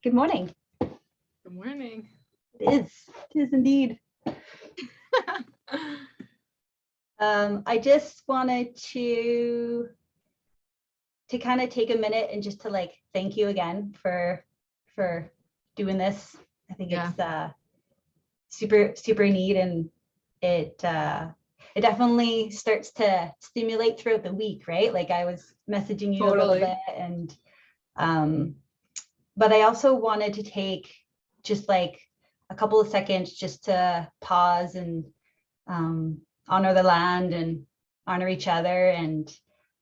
Good morning. Good morning. It is indeed. I just wanted to kind of take a minute and just to thank you again for doing this. I think it's super neat, and it definitely starts to stimulate throughout the week, right? Like I was messaging you a little bit, and but I also wanted to take just like a couple of seconds just to pause and honor the land and honor each other. And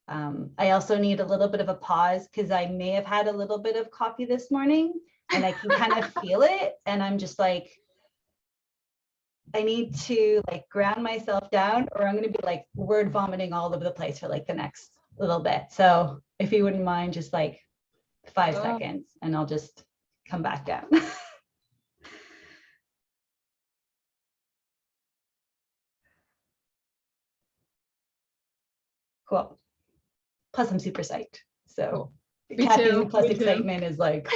I also need a little bit of a pause because I may have had a little bit of coffee this morning and I can kind of feel it. And I'm just like, I need to ground myself down, or I'm going to be word vomiting all over the place for the next little bit. So if you wouldn't mind, just 5 seconds and I'll just come back down. Cool. Plus I'm super psyched. So cool. Caffeine plus excitement is like.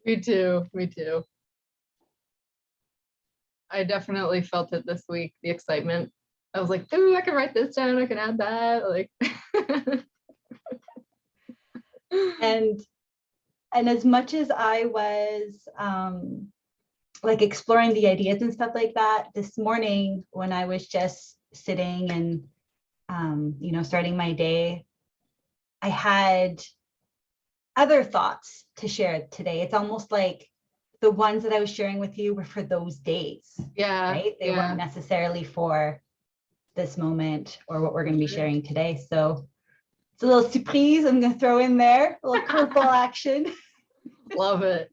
Me too. I definitely felt it this week, the excitement. I was like, ooh, I can write this down, I can add that. And as much as I was exploring the ideas and stuff like that, this morning when I was just sitting and starting my day, I had other thoughts to share today. It's almost like the ones that I was sharing with you were for those days. Yeah. Right? They weren't necessarily for this moment or what we're going to be sharing today. So it's a little surprise I'm going to throw in there, a little curveball action. Love it.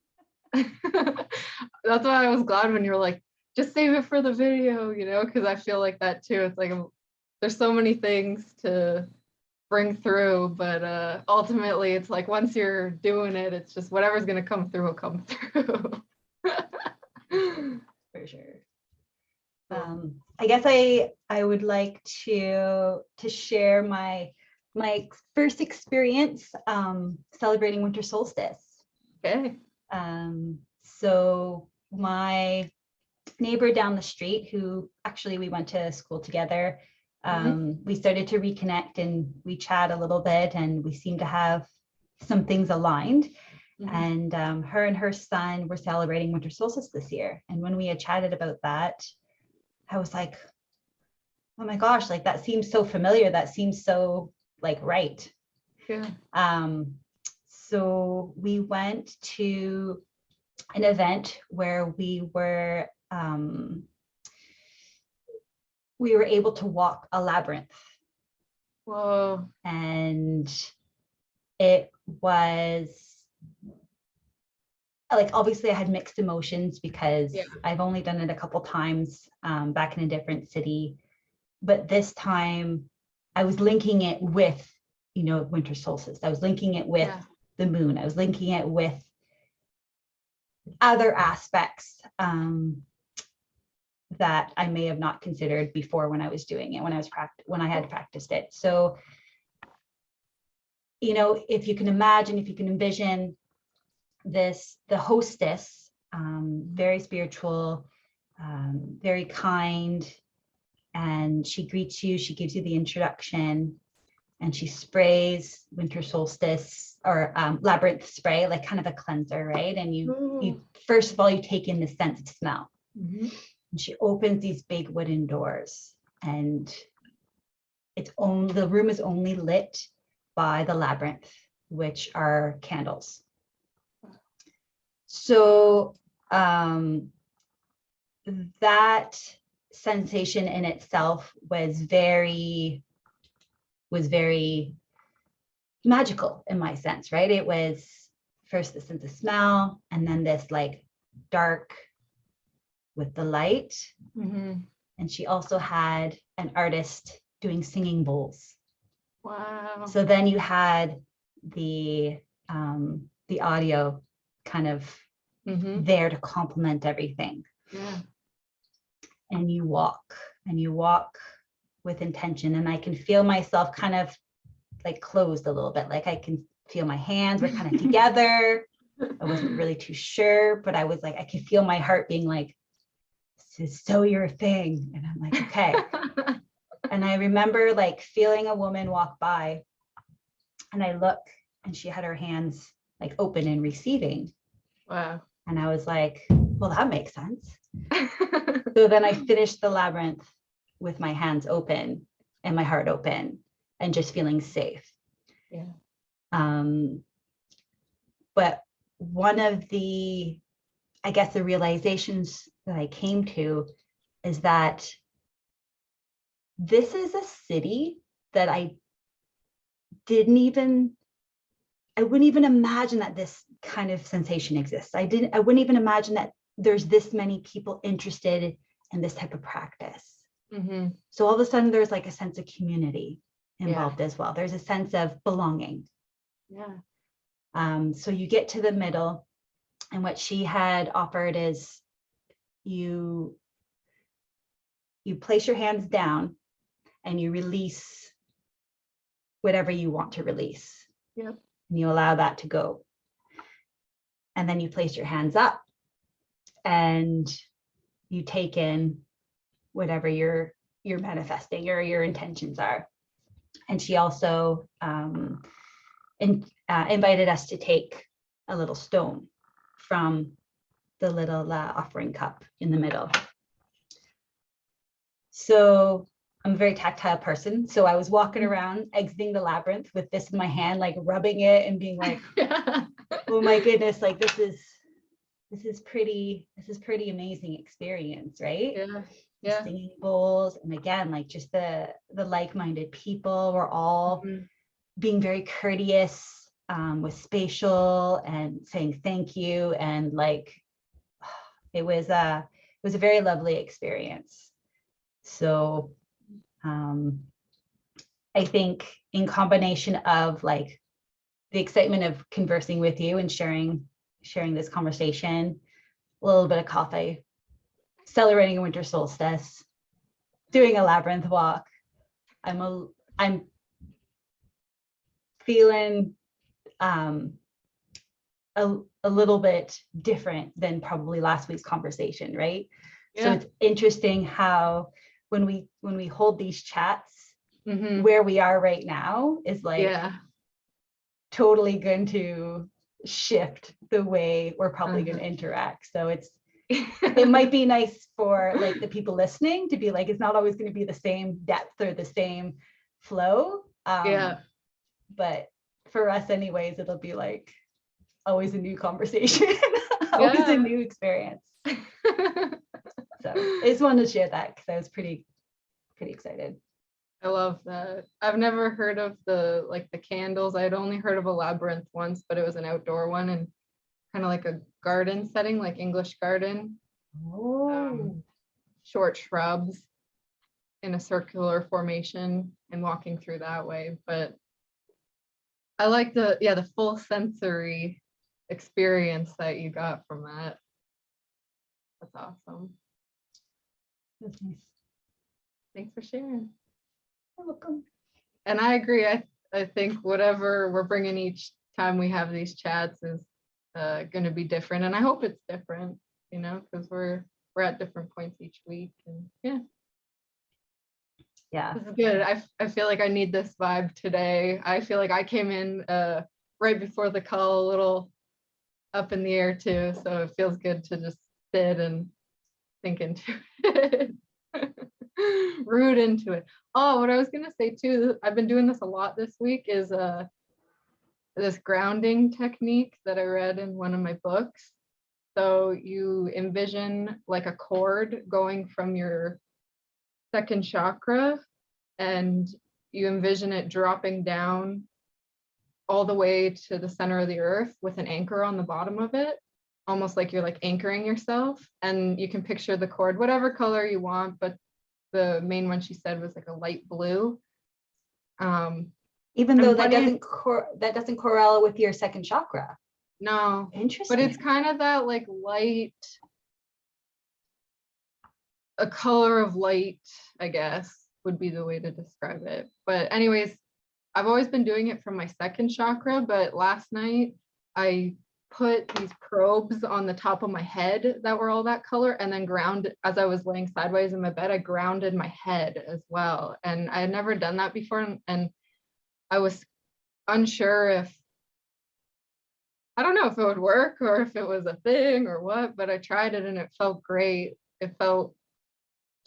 That's why I was glad when you were like, just save it for the video, because I feel like that too. It's like there's so many things to bring through, but ultimately it's like once you're doing it, it's just whatever's going to come through will come through. For sure. I guess I would like to share my first experience celebrating winter solstice. Okay. So my neighbor down the street, who actually we went to school together, we started to reconnect and we chat a little bit, and we seemed to have some things aligned. And her and her son were celebrating winter solstice this year. And when we had chatted about that, I was like, oh my gosh, that seems so familiar. That seems so right. Yeah. So we went to an event where we were able to walk a labyrinth. Whoa. And it was obviously I had mixed emotions because I've only done it a couple times back in a different city, but this time I was linking it with winter solstice. I was linking it with the moon. I was linking it with other aspects that I may have not considered before when I was doing it, when I had practiced it. So, if you can imagine, if you can envision this, the hostess, very spiritual, very kind, and she greets you, she gives you the introduction, and she sprays winter solstice or labyrinth spray, kind of a cleanser, right? And you first of all, you take in the sense of smell. And she opens these big wooden doors, and the room is only lit by the labyrinth, which are candles. So that sensation in itself was very magical in my sense, right? It was first the sense of smell, and then this dark with the light. And she also had an artist doing singing bowls. Wow. So then you had the audio kind of there to complement everything. Yeah. And you walk with intention, and I can feel myself kind of closed a little bit. I can feel my hands were kind of together. I wasn't really too sure, but I was like, I could feel my heart being like, this is so your thing. And I'm like, okay. And I remember like feeling a woman walk by, and I look, and she had her hands like open and receiving. Wow. And I was like, well, that makes sense. So then I finished the labyrinth with my hands open and my heart open and just feeling safe. Yeah. But one of the, I guess, the realizations that I came to is that this is a city that I wouldn't even imagine that this kind of sensation exists. I wouldn't even imagine that there's this many people interested in this type of practice. Mm-hmm. So all of a sudden there's like a sense of community involved as well. There's a sense of belonging. Yeah. So you get to the middle, and what she had offered is you place your hands down and you release whatever you want to release. Yep. And you allow that to go. And then you place your hands up and you take in whatever you're manifesting or your intentions are. And she also invited us to take a little stone from the little offering cup in the middle. So I'm a very tactile person. So I was walking around exiting the labyrinth with this in my hand, like rubbing it and being like, oh my goodness, like this is pretty amazing experience, right? Yeah. Yeah. Singing bowls, and again, like just the like-minded people were all being very courteous with spatial and saying thank you, and like it was a very lovely experience. So I think in combination of like the excitement of conversing with you and sharing this conversation, a little bit of coffee, celebrating a winter solstice, doing a labyrinth walk, I'm feeling a little bit different than probably last week's conversation, right? Yeah. So it's interesting how when we hold these chats, where we are right now is like totally going to shift the way we're probably going to interact. So it might be nice for like the people listening to be like, it's not always going to be the same depth or the same flow. But for us anyways, it'll be like always a new conversation, always a new experience. So I just wanted to share that because I was pretty excited. I love that. I've never heard of the candles. I'd only heard of a labyrinth once, but it was an outdoor one and kind of like a garden setting, like English garden. Short shrubs in a circular formation and walking through that way. But I like the full sensory experience that you got from that. That's awesome. That's nice. Thanks for sharing. You're welcome. And I agree. I think whatever we're bringing each time we have these chats is going to be different, and I hope it's different, because we're at different points each week, and this is good. I feel like I need this vibe today. I feel like I came in right before the call a little up in the air too, so it feels good to just sit and think into it. Root into it. Oh, what I was gonna say too, I've been doing this a lot this week, is this grounding technique that I read in one of my books. So you envision like a cord going from your second chakra, and you envision it dropping down all the way to the center of the earth with an anchor on the bottom of it, almost like you're like anchoring yourself. And you can picture the cord, whatever color you want, but the main one she said was like a light blue. Even though that doesn't correlate with your second chakra. No. Interesting. But it's kind of that like light, a color of light, I guess would be the way to describe it. But anyways, I've always been doing it from my second chakra, but last night I put these probes on the top of my head that were all that color, and then ground, as I was laying sideways in my bed, I grounded my head as well. And I had never done that before, and I was unsure if, I don't know if it would work or if it was a thing or what, but I tried it and it felt great. It felt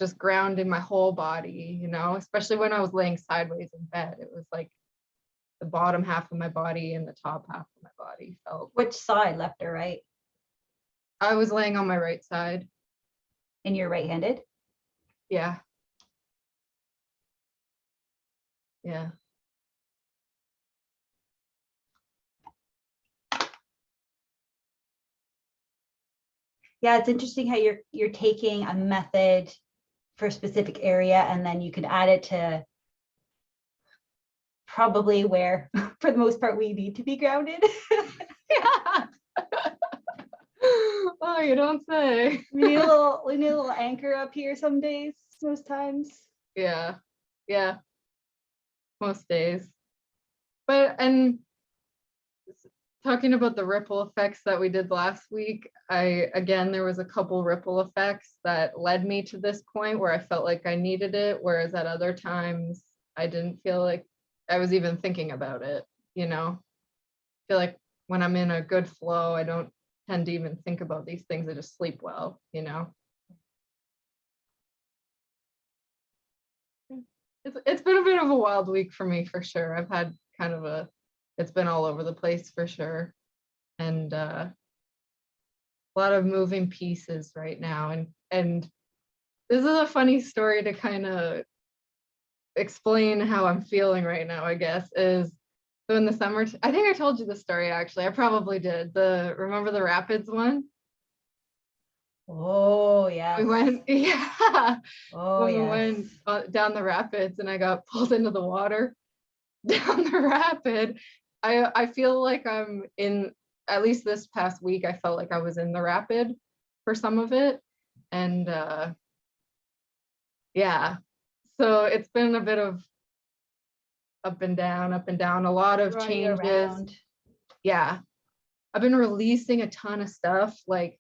just grounding my whole body, you know, especially when I was laying sideways in bed. It was like the bottom half of my body and the top half of my body felt. Which side, left or right? I was laying on my right side. And you're right-handed? Yeah. Yeah. Yeah, it's interesting how you're taking a method for a specific area, and then you can add it to probably where, for the most part, we need to be grounded. Yeah. Oh, you don't say. We need a little anchor up here some days, most times. Yeah. Yeah. Most days. But, and talking about the ripple effects that we did last week, there was a couple ripple effects that led me to this point where I felt like I needed it, whereas at other times I didn't feel like I was even thinking about it, you know? I feel like when I'm in a good flow, I don't tend to even think about these things. I just sleep well, you know? It's been a bit of a wild week for me, for sure. I've had kind of it's been all over the place for sure. And a lot of moving pieces right now. And this is a funny story to kind of explain how I'm feeling right now, I guess, is so in the summer, I think I told you the story actually. I probably did. Remember the rapids one? Oh, yes. We went, yeah. Oh, When we yes. went down the rapids and I got pulled into the water down the rapid. I feel like I'm in, at least this past week, I felt like I was in the rapid for some of it. And yeah, so it's been a bit of up and down, a lot of Running changes. around. Yeah, I've been releasing a ton of stuff, like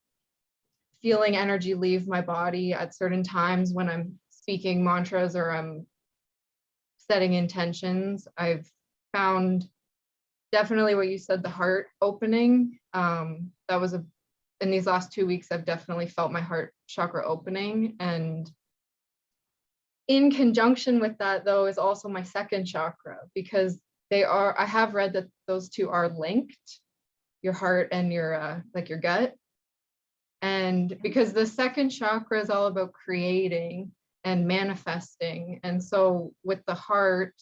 feeling energy leave my body at certain times when I'm speaking mantras or I'm setting intentions. I've found definitely what you said, the heart opening. That was in these last 2 weeks, I've definitely felt my heart chakra opening. And in conjunction with that, though, is also my second chakra, because I have read that those two are linked, your heart and your like your gut. And because the second chakra is all about creating and manifesting. And so with the heart,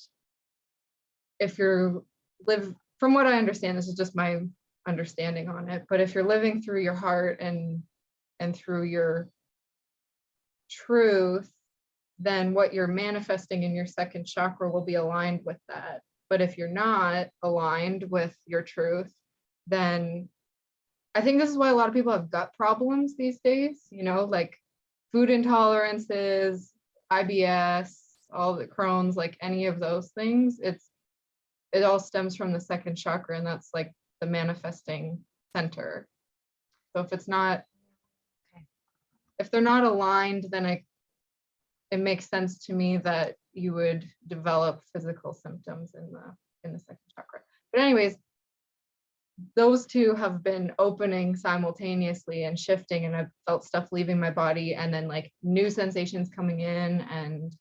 if you're from what I understand, this is just my understanding on it, but if you're living through your heart and through your truth, then what you're manifesting in your second chakra will be aligned with that. But if you're not aligned with your truth, then I think this is why a lot of people have gut problems these days, you know, like food intolerances, IBS, all the Crohn's, like any of those things. It all stems from the second chakra, and that's like the manifesting center. So if they're not aligned, then it makes sense to me that you would develop physical symptoms in the second chakra. But anyways, those two have been opening simultaneously and shifting, and I've felt stuff leaving my body and then like new sensations coming in. And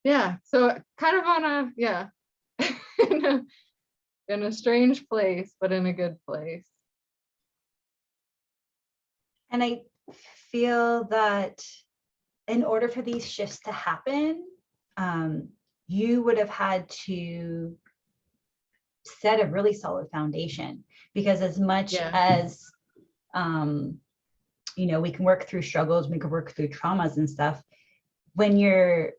yeah, so kind of on a in a strange place, but in a good place. And I feel that in order for these shifts to happen, you would have had to set a really solid foundation, because as much as we can work through struggles, we can work through traumas and stuff, when you're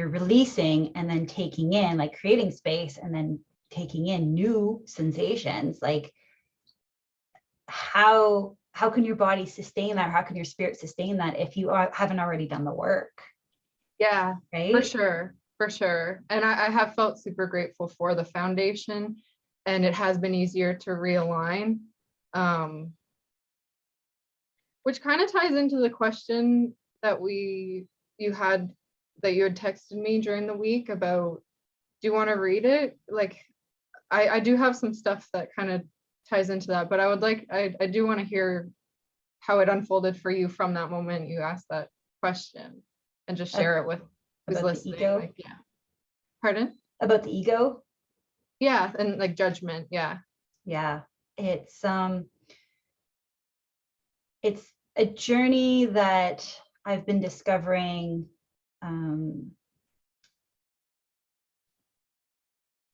releasing and then taking in, like creating space and then taking in new sensations, like how can your body sustain that? How can your spirit sustain that if you haven't already done the work? Yeah, right? for sure. For sure. And I have felt super grateful for the foundation, and it has been easier to realign. Which kind of ties into the question that you had texted me during the week about, do you want to read it? Like, I do have some stuff that kind of ties into that, but I do want to hear how it unfolded for you from that moment you asked that question, and just share it with who's about the listening. ego? Like, yeah. Pardon? About the ego? Yeah, and like judgment. Yeah. Yeah. It's a journey that I've been discovering, and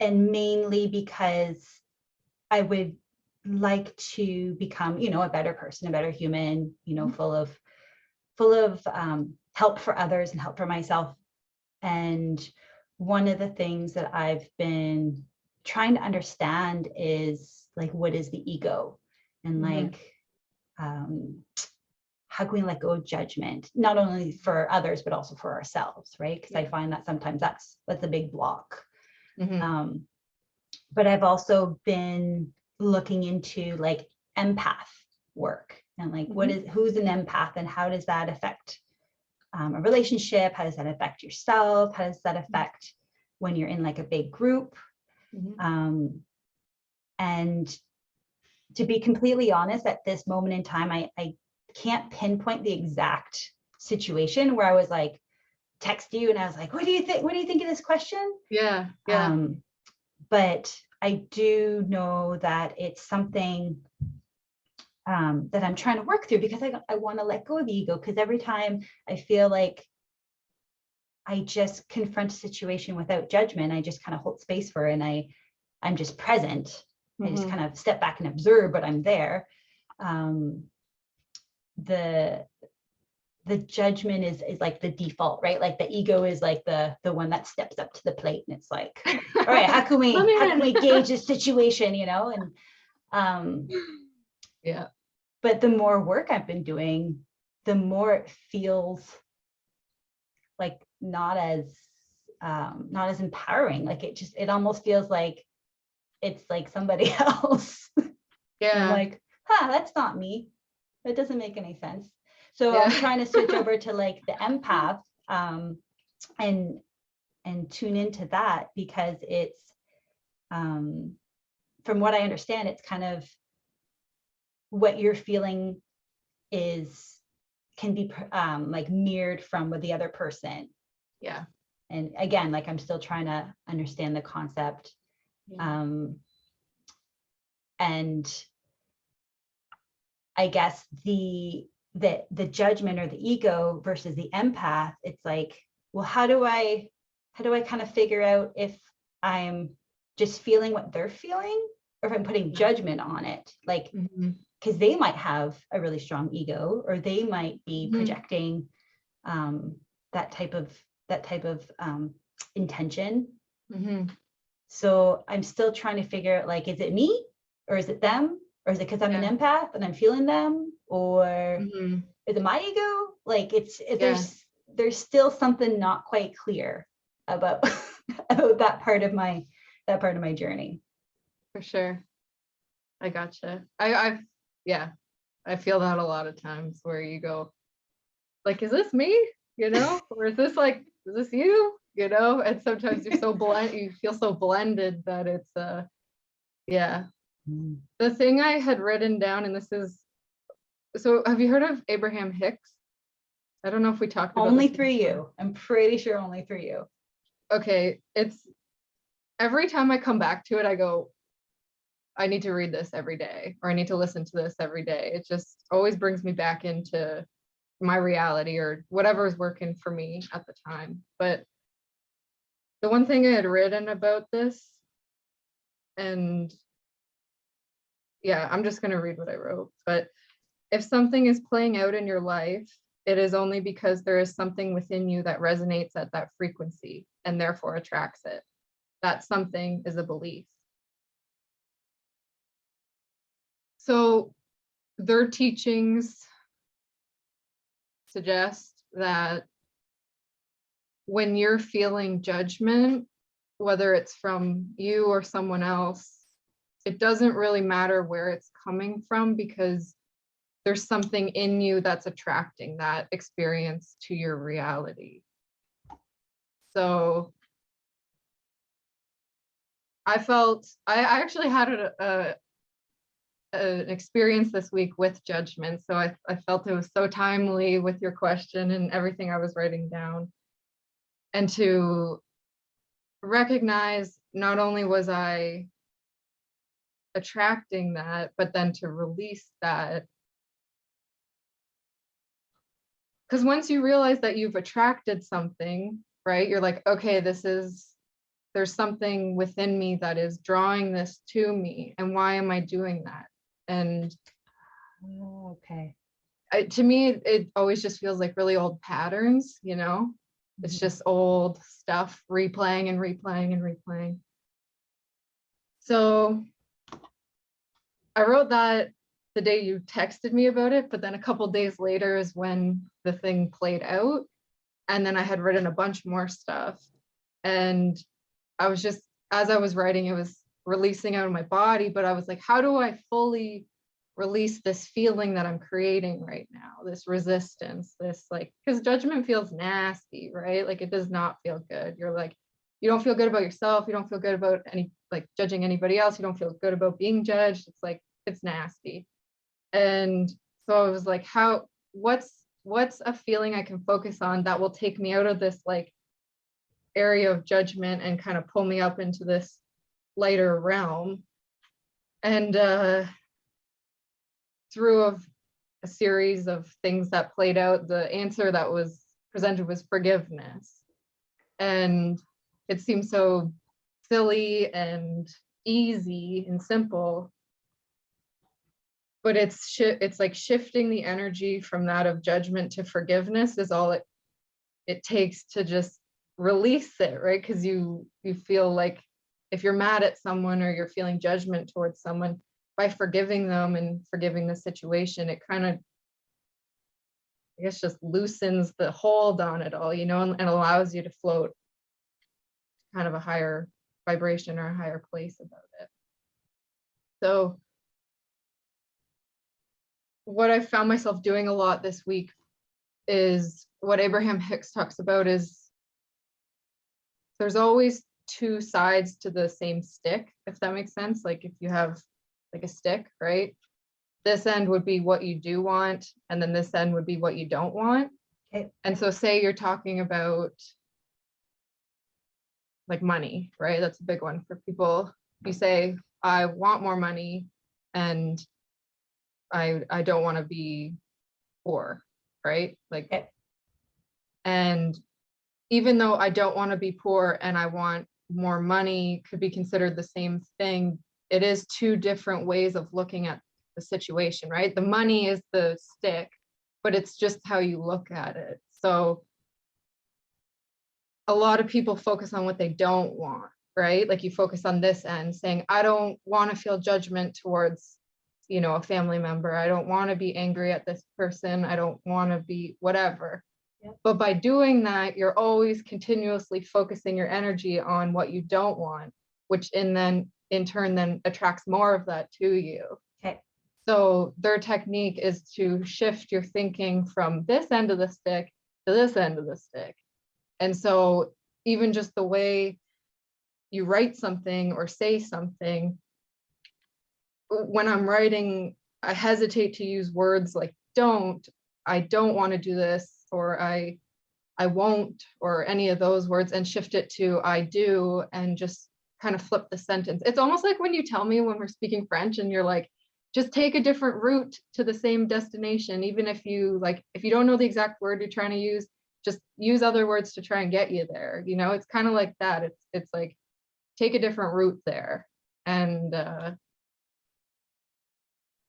mainly because I would like to become, a better person, a better human, full of help for others and help for myself. And one of the things that I've been trying to understand is like, what is the ego? And like, how can we let go of judgment, not only for others, but also for ourselves, right? Because I find that sometimes that's a big block. But I've also been looking into like empath work and like, who's an empath and how does that affect a relationship? How does that affect yourself? How does that affect when you're in like a big group? And to be completely honest, at this moment in time, I can't pinpoint the exact situation where I was like, text you and I was like, what do you think? What do you think of this question? Yeah. But I do know that it's something that I'm trying to work through, because I want to let go of the ego, because every time I feel like I just confront a situation without judgment, I just kind of hold space for it, and I'm just present. I just kind of step back and observe, but I'm there. The judgment is like the default, right? Like the ego is like the one that steps up to the plate, and it's like, all right, how can we gauge the situation, and yeah. But the more work I've been doing, the more it feels like not as empowering. Like it almost feels like it's like somebody else. Yeah. And I'm like, that's not me. That doesn't make any sense. So I'm trying to switch over to like the empath, and tune into that, because it's, from what I understand, it's kind of what you're feeling can be like mirrored from with the other person. Yeah. And again, like I'm still trying to understand the concept. And I guess the judgment or the ego versus the empath, it's like, well, how do I kind of figure out if I'm just feeling what they're feeling, or if I'm putting judgment on it? Like, because they might have a really strong ego, or they might be projecting that type of intention. So I'm still trying to figure out, like, is it me, or is it them, or is it because I'm an empath and I'm feeling them, or is it my ego? Like there's still something not quite clear about about that part of my journey. For sure. I gotcha. I feel that a lot of times, where you go, like, is this me? Or is this you? And sometimes you're so you feel so blended that it's The thing I had written down, and this is, so have you heard of Abraham Hicks? I don't know if we talked about Only through you. I'm pretty sure only through you. Okay. It's every time I come back to it, I go, I need to read this every day, or I need to listen to this every day. It just always brings me back into my reality, or whatever is working for me at the time. But the one thing I had written about this, and I'm just going to read what I wrote. But if something is playing out in your life, it is only because there is something within you that resonates at that frequency and therefore attracts it. That something is a belief. So their teachings suggest that when you're feeling judgment, whether it's from you or someone else, it doesn't really matter where it's coming from, because there's something in you that's attracting that experience to your reality. So I actually had an experience this week with judgment. So I felt it was so timely with your question and everything I was writing down. And to recognize not only was I attracting that, but then to release that. Because once you realize that you've attracted something, right, you're like, okay, there's something within me that is drawing this to me. And why am I doing that? And okay. To me, it always just feels like really old patterns, you know? It's just old stuff replaying and replaying and replaying. So I wrote that the day you texted me about it, but then a couple days later is when the thing played out. And then I had written a bunch more stuff. And I was just, as I was writing, it was releasing out of my body, but I was like, how do I fully release this feeling that I'm creating right now, this resistance, this like, because judgment feels nasty, right? Like it does not feel good. You're like, you don't feel good about yourself. You don't feel good about like judging anybody else. You don't feel good about being judged. It's like, it's nasty. And so I was like, what's a feeling I can focus on that will take me out of this like area of judgment and kind of pull me up into this lighter realm? And through a series of things that played out, the answer that was presented was forgiveness. And it seems so silly and easy and simple, but it's like shifting the energy from that of judgment to forgiveness is all it takes to just release it, right? Because you feel like if you're mad at someone or you're feeling judgment towards someone, by forgiving them and forgiving the situation, it kind of, I guess, just loosens the hold on it all, you know, and allows you to float kind of a higher vibration or a higher place about it. So what I found myself doing a lot this week is what Abraham Hicks talks about is there's always two sides to the same stick, if that makes sense. Like if you have like a stick, right? This end would be what you do want, and then this end would be what you don't want. Okay. And so say you're talking about like money, right? That's a big one for people. You say, I want more money and I don't want to be poor, right? Like, Okay. and even though I don't want to be poor and I want more money could be considered the same thing, it is two different ways of looking at the situation, right? The money is the stick, but it's just how you look at it. So a lot of people focus on what they don't want, right? Like you focus on this end saying, I don't want to feel judgment towards, you know, a family member. I don't want to be angry at this person. I don't want to be whatever. Yep. But by doing that, you're always continuously focusing your energy on what you don't want, which in turn then attracts more of that to you. Okay. So their technique is to shift your thinking from this end of the stick to this end of the stick. And so even just the way you write something or say something, when I'm writing, I hesitate to use words like I don't want to do this, or I won't, or any of those words, and shift it to I do, and just kind of flip the sentence. It's almost like when you tell me when we're speaking French and you're like, just take a different route to the same destination. Even if you don't know the exact word you're trying to use, just use other words to try and get you there. You know, it's kind of like that. It's like, take a different route there. And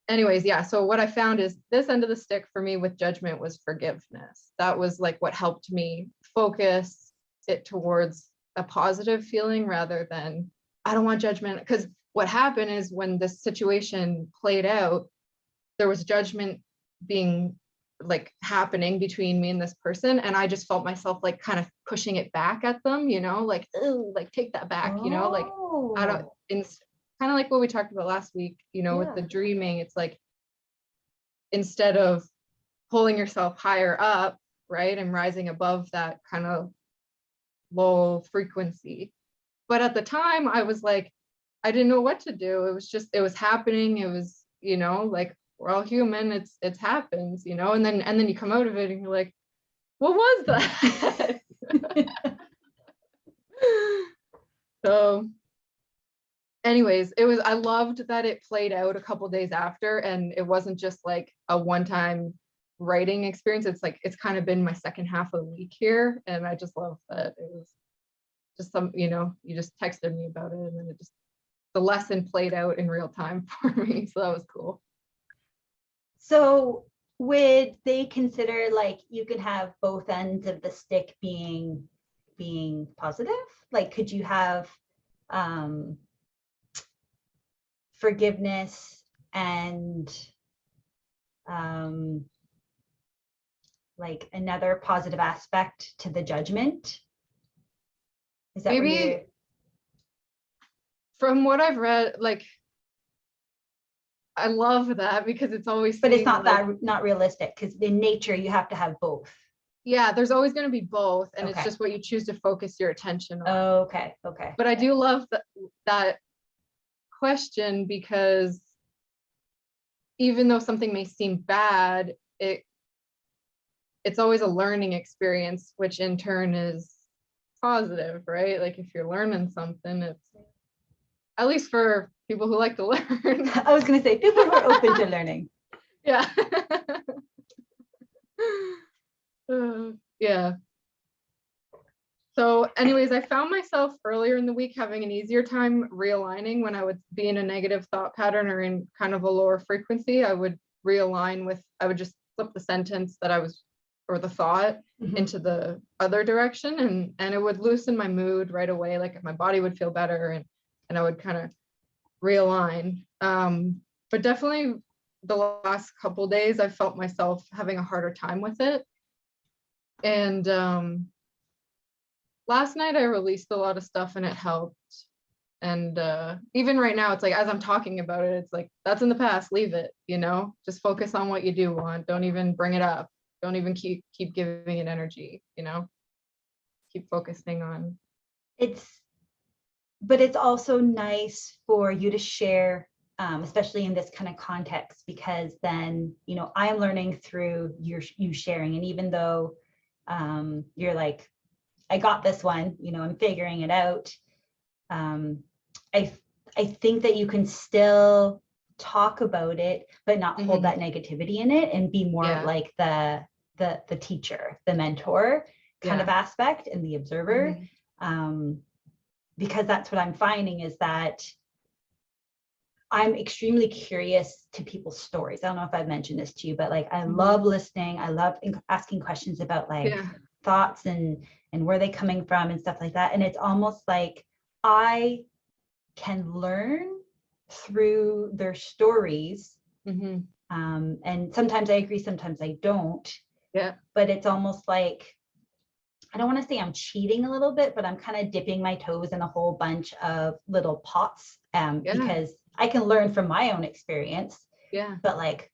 anyways, yeah, so what I found is this end of the stick for me with judgment was forgiveness. That was like what helped me focus it towards a positive feeling rather than I don't want judgment. Because what happened is when this situation played out, there was judgment being like happening between me and this person, and I just felt myself like kind of pushing it back at them, you know, like, oh, like take that back, you know, like I don't, Oh, it's kind of like what we talked about last week, you know, with the yeah. dreaming. It's like instead of pulling yourself higher up, right, and rising above that kind of low frequency. But at the time I was like, I didn't know what to do. It was just, it was happening. It was, you know, like we're all human. It's happens, you know, and then you come out of it and you're like, what was that? So anyways, it was, I loved that it played out a couple days after, and it wasn't just like a one-time writing experience. It's like, it's kind of been my second half of the week here, and I just love that it was just some, you know, you just texted me about it, and then it just, the lesson played out in real time for me. So that was cool. So would they consider like you could have both ends of the stick being positive? Like could you have forgiveness and like another positive aspect to the judgment? Is that where Maybe you're... from what I've read, like I love that because it's always, But it's not like, that, not realistic, because in nature you have to have both. yeah, there's always going to be both, and it's Okay. just what you choose to focus your attention on. Okay. Okay. But I do love that question, because even though something may seem bad, it's always a learning experience, which in turn is positive, right? Like if you're learning something, it's, at least for people who like to learn. I was going to say people who are open to learning. Yeah. Yeah. So anyways, I found myself earlier in the week having an easier time realigning when I would be in a negative thought pattern or in kind of a lower frequency. I would realign with, I would just flip the sentence that I was, or the thought, into the other direction, and it would loosen my mood right away. Like my body would feel better, and I would kind of realign. But definitely the last couple days, I felt myself having a harder time with it. And last night I released a lot of stuff and it helped. And even right now, it's like, as I'm talking about it, it's like, that's in the past, leave it, you know, just focus on what you do want. Don't even bring it up. Don't even keep giving it energy, you know, keep focusing on. But it's also nice for you to share, especially in this kind of context, because then, you know, I'm learning through you sharing. And even though you're like, I got this one, you know, I'm figuring it out. I think that you can still talk about it, but not hold that negativity in it, and be more like the teacher, the mentor kind of aspect, and the observer. Because that's what I'm finding, is that I'm extremely curious to people's stories. I don't know if I've mentioned this to you, but like I love listening. I love asking questions about like thoughts and where they coming from and stuff like that. And it's almost like I can learn through their stories. And sometimes I agree, sometimes I don't. Yeah. But it's almost like, I don't want to say I'm cheating a little bit, but I'm kind of dipping my toes in a whole bunch of little pots, because I can learn from my own experience. Yeah. But like,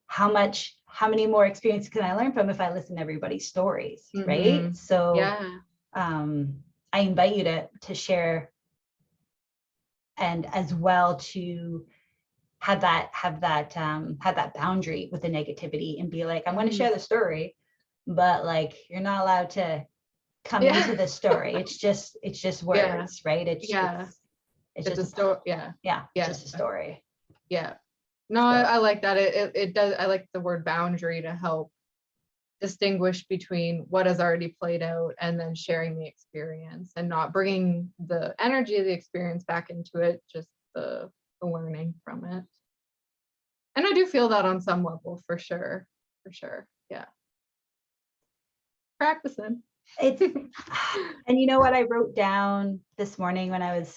how many more experiences can I learn from if I listen to everybody's stories, right? So I invite you to share, and as well to have that boundary with the negativity, and be like, I'm going to share the story, but like, you're not allowed to come into the story. It's just words, right? It's just a story. It's just a story. No, I like that. It does. I like the word boundary to help distinguish between what has already played out and then sharing the experience, and not bringing the energy of the experience back into it, just the learning from it. And I do feel that on some level, for sure. Yeah. Practicing. And you know what I wrote down this morning when I was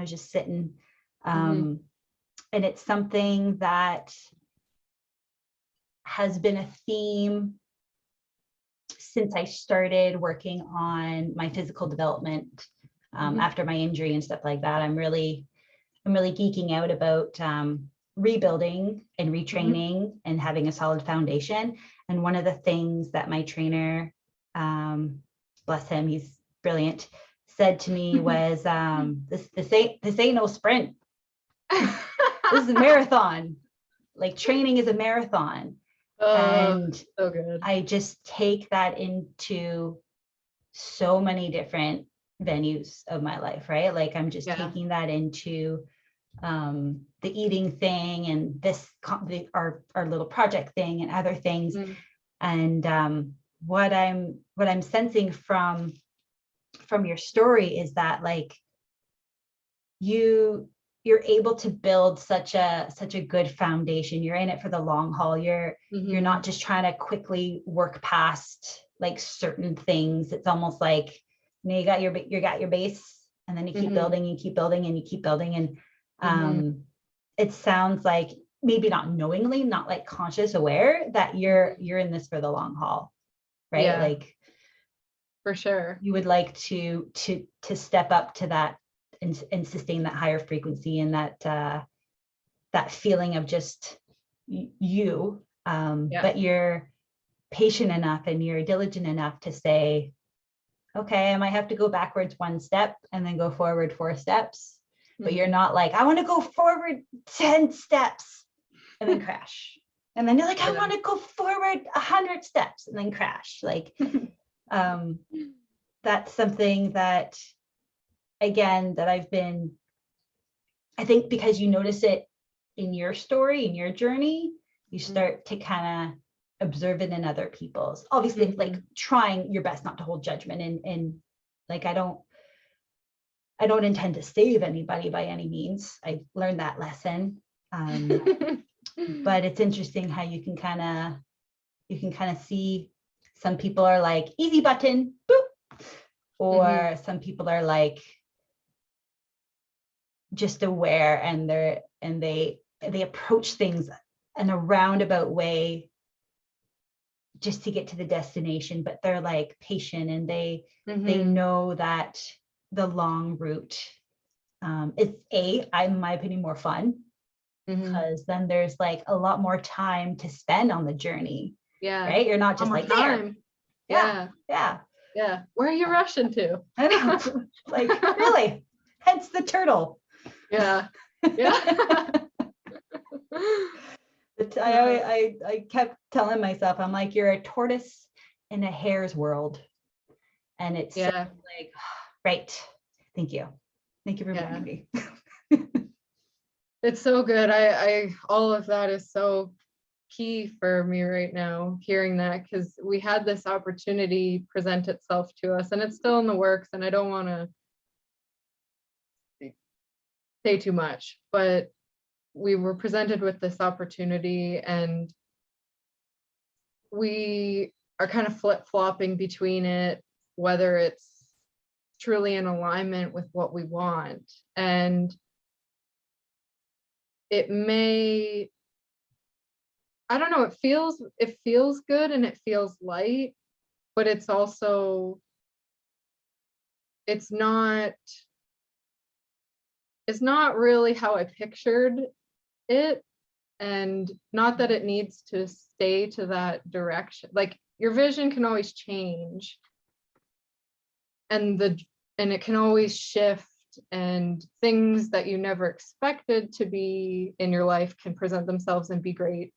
just sitting, and it's something that has been a theme since I started working on my physical development after my injury and stuff like that. I'm really geeking out about rebuilding and retraining and having a solid foundation. And one of the things that my trainer, bless him, he's brilliant, said to me was, this ain't no sprint. This is a marathon. Like, training is a marathon. And so good. I just take that into so many different venues of my life, right? Like, I'm just taking that into the eating thing and our little project thing and other things. And what I'm sensing from your story is that, like, you're able to build such a good foundation. You're in it for the long haul. You're not just trying to quickly work past like certain things. It's almost like, you know, you got your base, and then you keep building and keep building and you keep building. And it sounds like, maybe not knowingly, not like conscious aware, that you're in this for the long haul, right? Yeah, like, for sure. You would like to step up to that and sustain that higher frequency and that feeling of just you. But you're patient enough and you're diligent enough to say, okay, I might have to go backwards 1 step and then go forward 4 steps. But you're not like, I want to go forward 10 steps and then crash. And then you're like, I want to go forward 100 steps and then crash. Like, that's something that, again, that I think because you notice it in your story, in your journey, you start to kind of observe it in other people's. Obviously, like, trying your best not to hold judgment, and like, I don't intend to save anybody by any means. I learned that lesson. But it's interesting how you can kind of see some people are like, easy button, boop, or some people are like just aware, and they approach things in a roundabout way just to get to the destination, but they're like patient, and they know that the long route is, in my opinion, more fun, because then there's like a lot more time to spend on the journey. Right? You're not just like time. There. Yeah. Where are you rushing to? I know. Like, really? Hence the turtle. Yeah. But I kept telling myself, I'm like, you're a tortoise in a hare's world. And it's like, right. Thank you for reminding me. It's so good. I all of that is so key for me right now, hearing that, because we had this opportunity present itself to us, and it's still in the works, and I don't want to say too much, but we were presented with this opportunity, and we are kind of flip-flopping between it, whether it's truly in alignment with what we want. And it may, I don't know, it feels good and it feels light, but it's also, it's not really how I pictured it. And not that it needs to stay to that direction. Like, your vision can always change, and it can always shift, and things that you never expected to be in your life can present themselves and be great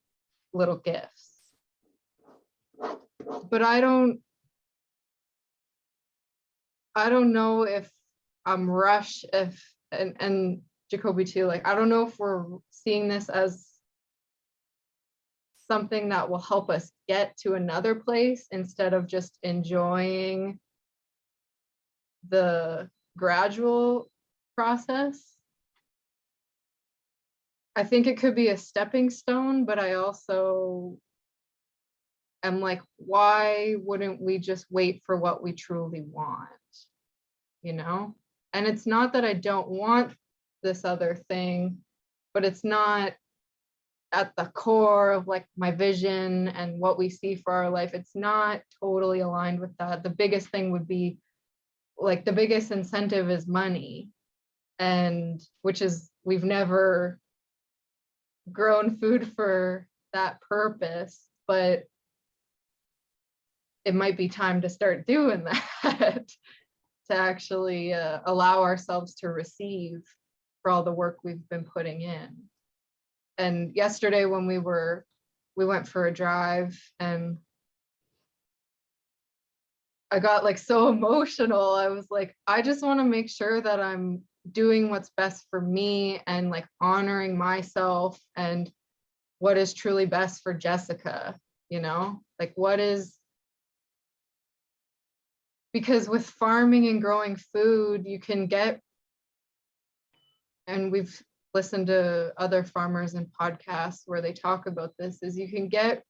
little gifts. But I don't know if I'm rushed, and Jacoby too, like, I don't know if we're seeing this as something that will help us get to another place instead of just enjoying the gradual process. I think it could be a stepping stone, but I also am like, why wouldn't we just wait for what we truly want? You know? And it's not that I don't want this other thing, but it's not at the core of like my vision and what we see for our life. It's not totally aligned with that. The biggest thing would be like the biggest incentive is money, and which is we've never grown food for that purpose, but it might be time to start doing that to actually allow ourselves to receive for all the work we've been putting in. And yesterday when we went for a drive, and I got like so emotional. I was like, I just want to make sure that I'm doing what's best for me and like honoring myself and what is truly best for Jessica, you know, like what is, because with farming and growing food, you can get, and we've listened to other farmers and podcasts where they talk about this, is you can get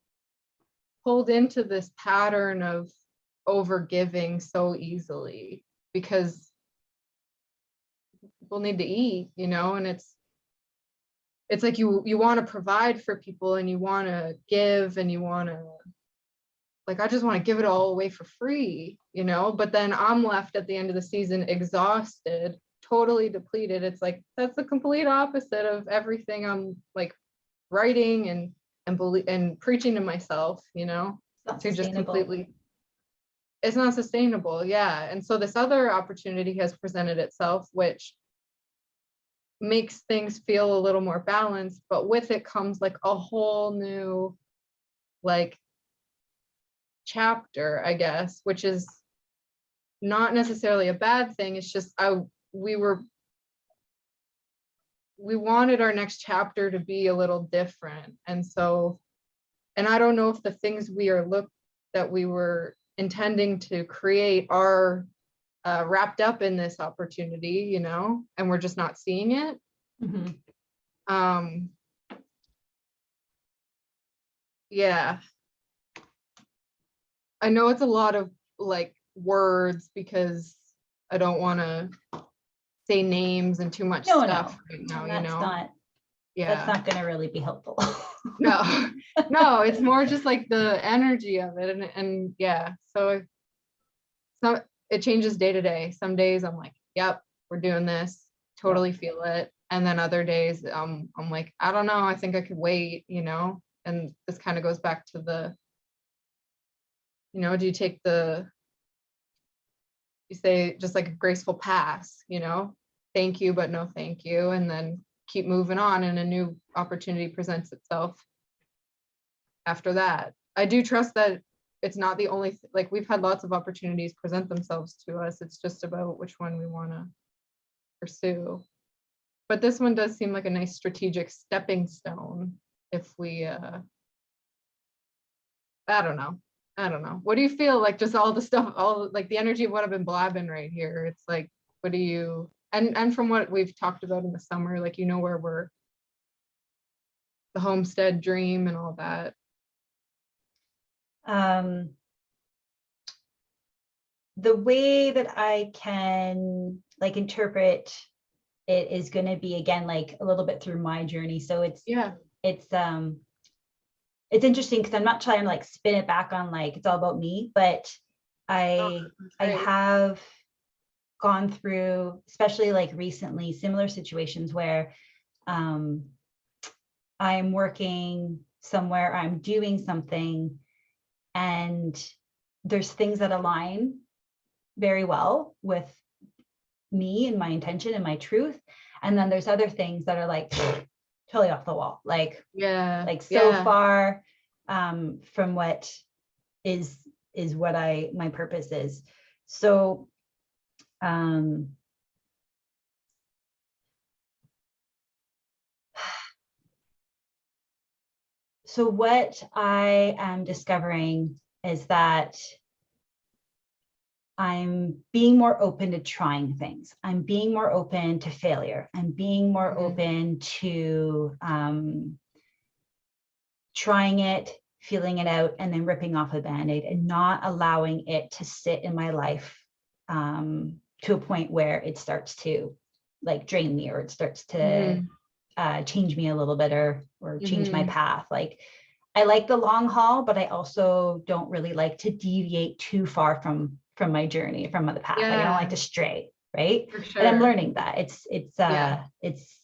pulled into this pattern of overgiving so easily because people need to eat, you know, and it's like you want to provide for people and you want to give and you want to, like, I just want to give it all away for free, you know, but then I'm left at the end of the season exhausted, totally depleted. It's like, that's the complete opposite of everything I'm like writing and preaching to myself, you know, to just completely, it's not sustainable. Yeah. And so this other opportunity has presented itself, which makes things feel a little more balanced, but with it comes like a whole new like chapter, I guess, which is not necessarily a bad thing. It's just we wanted our next chapter to be a little different. And so, and I don't know if the things that we were intending to create are wrapped up in this opportunity, you know, and we're just not seeing it. Mm-hmm. Yeah. I know it's a lot of like words because I don't want to say names and too much stuff right now, you know. That's not going to really be helpful. No, it's more just like the energy of it. And yeah, so it changes day to day. Some days I'm like, yep, we're doing this, totally feel it. And then other days I'm like, I don't know, I think I could wait, you know. And this kind of goes back to the, you know, do you take you say just like a graceful pass, you know, thank you, but no thank you, and then keep moving on and a new opportunity presents itself after that. I do trust that it's not the only, like we've had lots of opportunities present themselves to us. It's just about which one we want to pursue. But this one does seem like a nice strategic stepping stone if we, I don't know. What do you feel like, just all the stuff, all like the energy of what I've been blabbing right here? It's like, what do you, and from what we've talked about in the summer, like, you know, where we're, the homestead dream and all that. The way that I can like interpret it is going to be, again, like a little bit through my journey. So it's interesting because I'm not trying to like spin it back on like it's all about me, but I have gone through, especially like recently, similar situations where I'm working somewhere, I'm doing something, and there's things that align very well with me and my intention and my truth. And then there's other things that are like totally off the wall, like far from what is what my purpose is. So so what I am discovering is that I'm being more open to trying things. I'm being more open to failure. I'm being more open to trying it, feeling it out, and then ripping off a Band-Aid and not allowing it to sit in my life to a point where it starts to like drain me, or it starts to change me a little bit or change my Mhm. path. Like I like the long haul, but I also don't really like to deviate too far from my journey, from the path. Like I don't like Yeah, to stray, right? for And I'm sure. learning that. Yeah. It's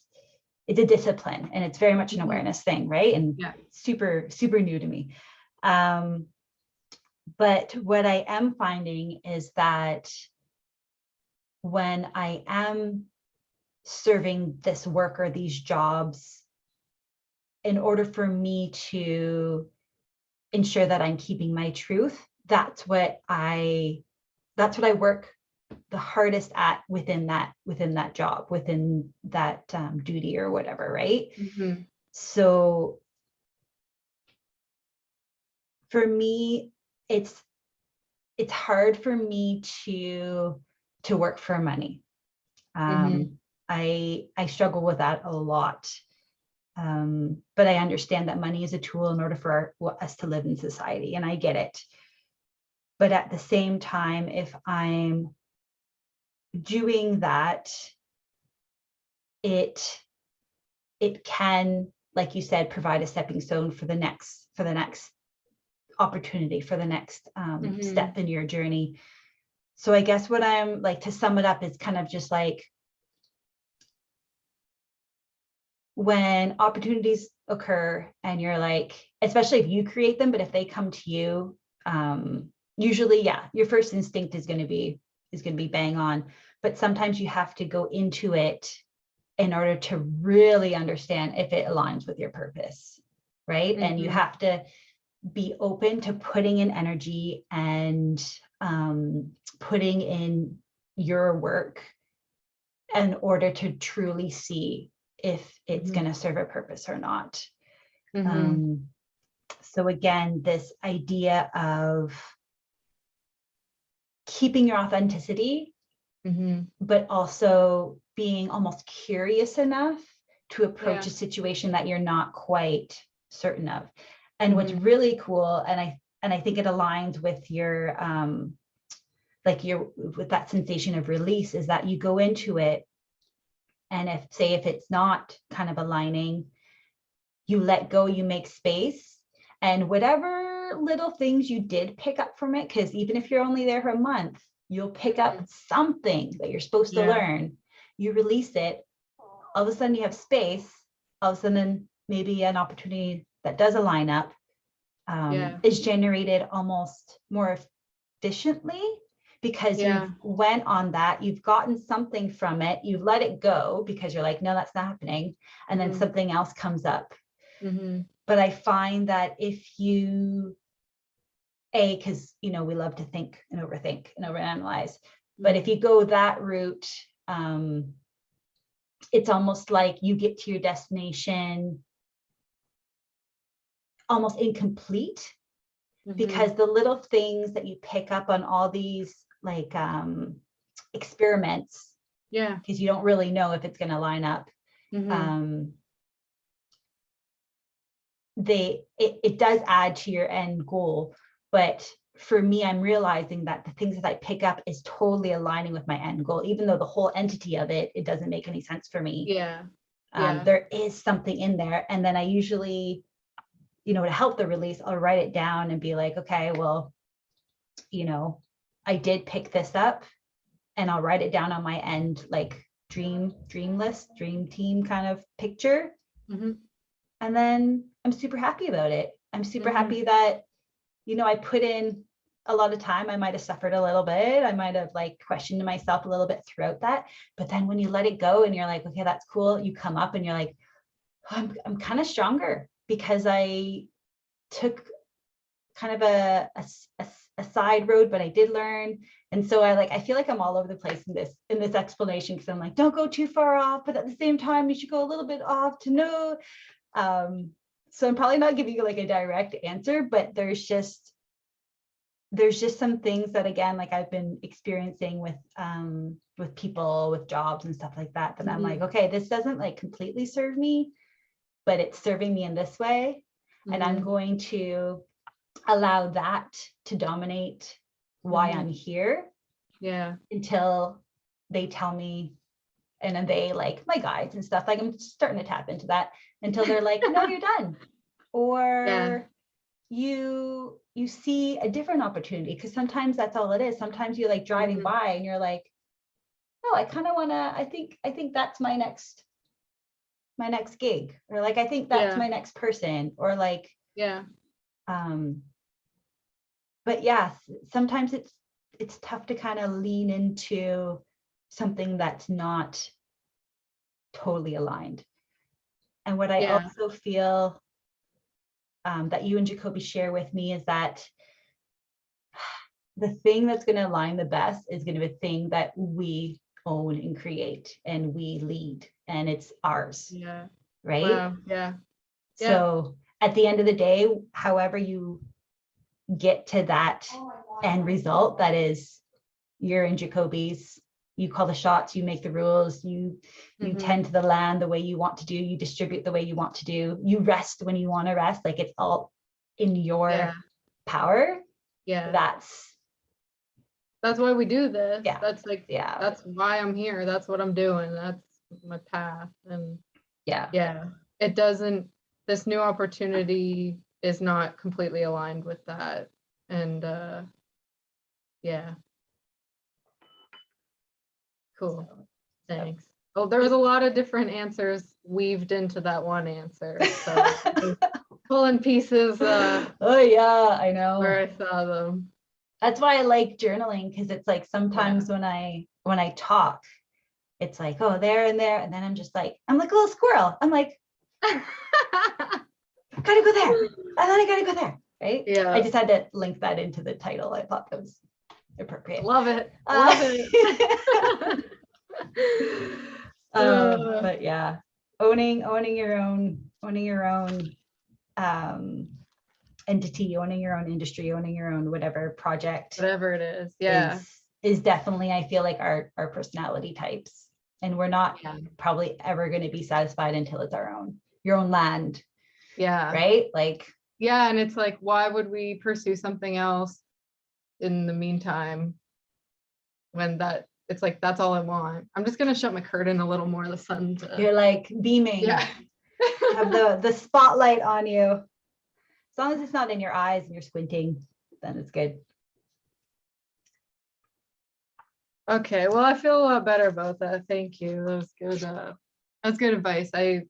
a discipline, and it's very much an Mhm. awareness thing, right? And Yeah. super, super new to me. But what I am finding is that when I am serving this work or these jobs, in order for me to ensure that I'm keeping my truth, that's what I work the hardest at within that job, within that duty or whatever, right? Mhm. So for me, it's hard for me to work for money. Mhm. I struggle with that a lot. But I understand that money is a tool in order for us to live in society, and I get it. But at the same time, if I'm doing that, it can, like you said, provide a stepping stone for the next opportunity, for the next Mhm. step in your journey. So I guess what I'm like, to sum it up, is kind of just like, when opportunities occur and you're like, especially if you create them, but if they come to you, usually, yeah, your first instinct is going to be bang on. But sometimes you have to go into it in order to really understand if it aligns with your purpose, right? And you Mhm. have to be open to putting in energy and putting in your work in order to truly see if it's Mhm. going to serve a purpose or not. Mhm. Um, so again, this idea of keeping your authenticity, Mhm. but also being almost curious enough to approach Yeah. a situation that you're not quite certain of. And what's Mhm. really cool, and I think it aligns with your like your with that sensation of release, is that you go into it, and if it's not kind of aligning, you let go, you make space, and whatever little things you did pick up from it, because even if you're only there for a month, you'll pick up Mhm. something that you're supposed to Yeah. learn. You release it, all of a sudden you have space, all of a sudden maybe an opportunity that does align up Yeah. is generated almost more efficiently, because you've Yeah. went on that, you've gotten something from it, you've let it go because you're like, no, that's not happening, and then Mhm. something else comes up. Mhm. But I find that if you, because we love to think and overanalyze, but if Mhm. you go that route, it's almost like you get to your destination almost incomplete, Mhm. because the little things that you pick up on all these like experiments, Yeah. because you don't really know if it's going to line up, Mhm. um, it does add to your end goal. But for me, I'm realizing that the things that I pick up is totally aligning with my end goal, even though the whole entity of it doesn't make any sense for me. Yeah. Yeah. There is something in there, and then I usually, to help the release, I'll write it down and be like, okay, well, you know I did pick this up, and I'll write it down on my end, like dream list, dream team kind of picture. Mhm. And then I'm super happy about it. I'm super Mhm. happy that, I put in a lot of time. I might have suffered a little bit. I might have like questioned myself a little bit throughout that. But then when you let it go and you're like, okay, that's cool, you come up and you're like, oh, I'm kind of stronger, because I took kind of a side road, but I did learn. And so I feel like I'm all over the place in this explanation, because I'm like, don't go too far off, but at the same time, you should go a little bit off to know. So I'm probably not giving you like a direct answer, but there's just some things that, again, like I've been experiencing with people, with jobs and stuff like that, that I'm like, Mhm. okay, this doesn't like completely serve me, but it's serving me in this way. And I'm Mhm. going to allow that to dominate why Mhm. I'm here, Yeah. until they tell me And then they like my guides and stuff, like I'm starting to tap into that until they're like, no, you're done. Or you see a different opportunity, because sometimes that's all it is. Sometimes you're like driving by and you're like, oh, I kind of want to, I think that's my next gig, or like I think that's my next person, or like but yeah, sometimes it's tough to kind of lean into something that's not totally aligned. And what I also feel that you and Jacoby share with me is that the thing that's going to align the best is going to be the thing that we own and create and we lead, and it's ours. Right. Wow. So at the end of the day, however you get to that end result, that is you're in Jacoby's, you call the shots, you make the rules, you tend to the land the way you want to do, you distribute the way you want to do, you rest when you want to rest, like it's all in your power. That's why we do this. That's why I'm here. That's what I'm doing. That's my path. And it doesn't, this new opportunity is not completely aligned with that. And cool. Thanks. Oh, there was a lot of different answers weaved into that one answer. So pulling pieces. Oh yeah, I know. Where I saw them. That's why I like journaling, because it's like sometimes when I talk, it's like, oh, there and there, and then I'm like a little squirrel. I'm like, gotta go there, and then I gotta go there, right? Yeah. I just had to link that into the title. I thought that was appropriate. Love it. Love it. But yeah, owning your own entity, owning your own industry, owning your own whatever project, whatever it is, is definitely, I feel like, our personality types. And we're not probably ever going to be satisfied until it's your own land. Right? Like, and it's like, why would we pursue something else in the meantime when it's like, that's all I want. I'm just gonna shut my curtain a little more, the sun you're like beaming. Have the spotlight on you. As long as it's not in your eyes and you're squinting, then it's good. Okay, well, I feel a lot better about that. Thank you. That was good. That's good advice. I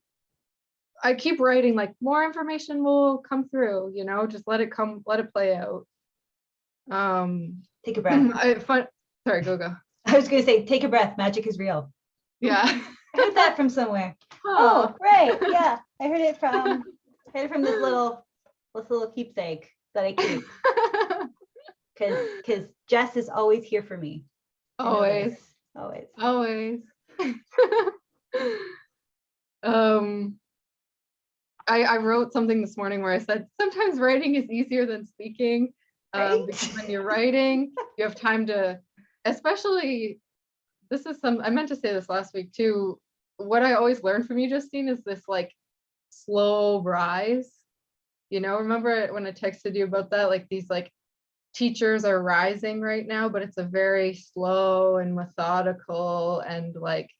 keep writing, like, more information will come through, just let it play out. Take a breath. Sorry, go. I was gonna say, take a breath. Magic is real. Yeah. I heard that from somewhere. Oh, right. Yeah. I heard it from this little keepsake that I keep. Because Jess is always here for me. Always. I wrote something this morning where I said, sometimes writing is easier than speaking. Because when you're writing, you have time to, especially, I meant to say this last week too. What I always learned from you, Justine, is this like slow rise. Remember when I texted you about that? Like these like teachers are rising right now, but it's a very slow and methodical and like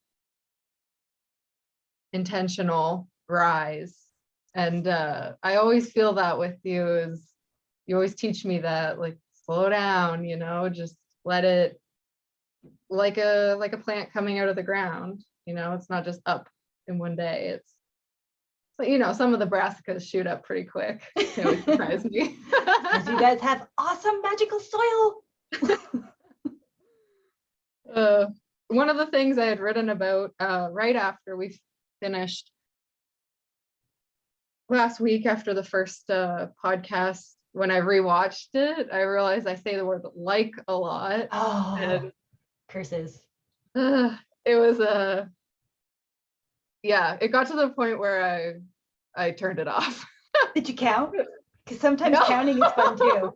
intentional rise. And I always feel that with you, is you always teach me that, like, slow down, just let it, like a plant coming out of the ground, it's not just up in one day. It's like, some of the brassicas shoot up pretty quick. They always surprise me. Because you guys have awesome magical soil. One of the things I had written about right after we finished last week, after the first podcast, when I rewatched it, I realized I say the word like a lot. Oh, and curses. It was it got to the point where I turned it off. Did you count? Because sometimes counting is fun too.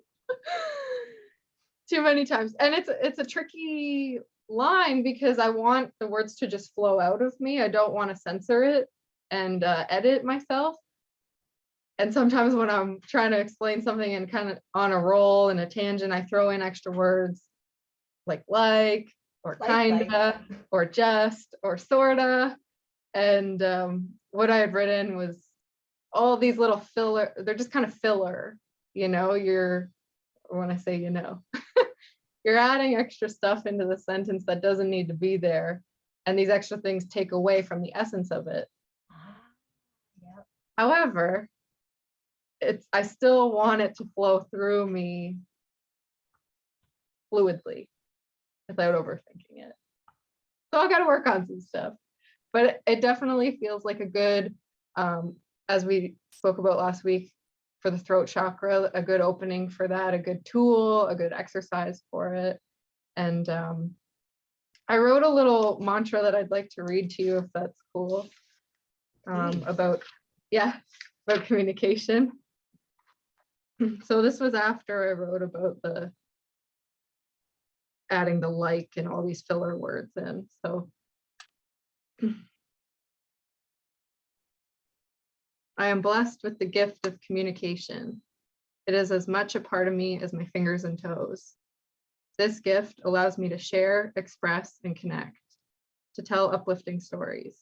Too many times. And it's a tricky line, because I want the words to just flow out of me. I don't want to censor it and edit myself. And sometimes when I'm trying to explain something and kind of on a roll and a tangent, I throw in extra words like, or Life. kinda, or just, or sorta. And what I had written was all these little filler, they're just kind of filler, when I say, you're adding extra stuff into the sentence that doesn't need to be there. And these extra things take away from the essence of it. Yep. However, I still want it to flow through me fluidly without overthinking it. So I got to work on some stuff, but it definitely feels like a good, as we spoke about last week, for the throat chakra, a good opening for that, a good tool, a good exercise for it. And I wrote a little mantra that I'd like to read to you, if that's cool, about communication. So this was after I wrote about adding the like and all these filler words in. So I am blessed with the gift of communication. It is as much a part of me as my fingers and toes. This gift allows me to share, express, and connect, to tell uplifting stories,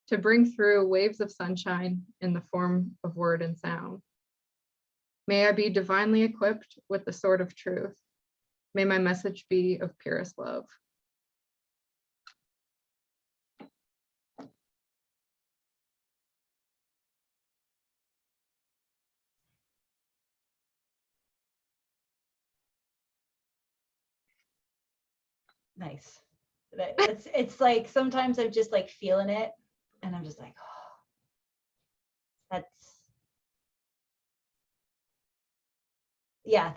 to bring through waves of sunshine in the form of word and sound. May I be divinely equipped with the sword of truth. May my message be of purest love. Nice. It's like sometimes I'm just like feeling it and I'm just like, oh,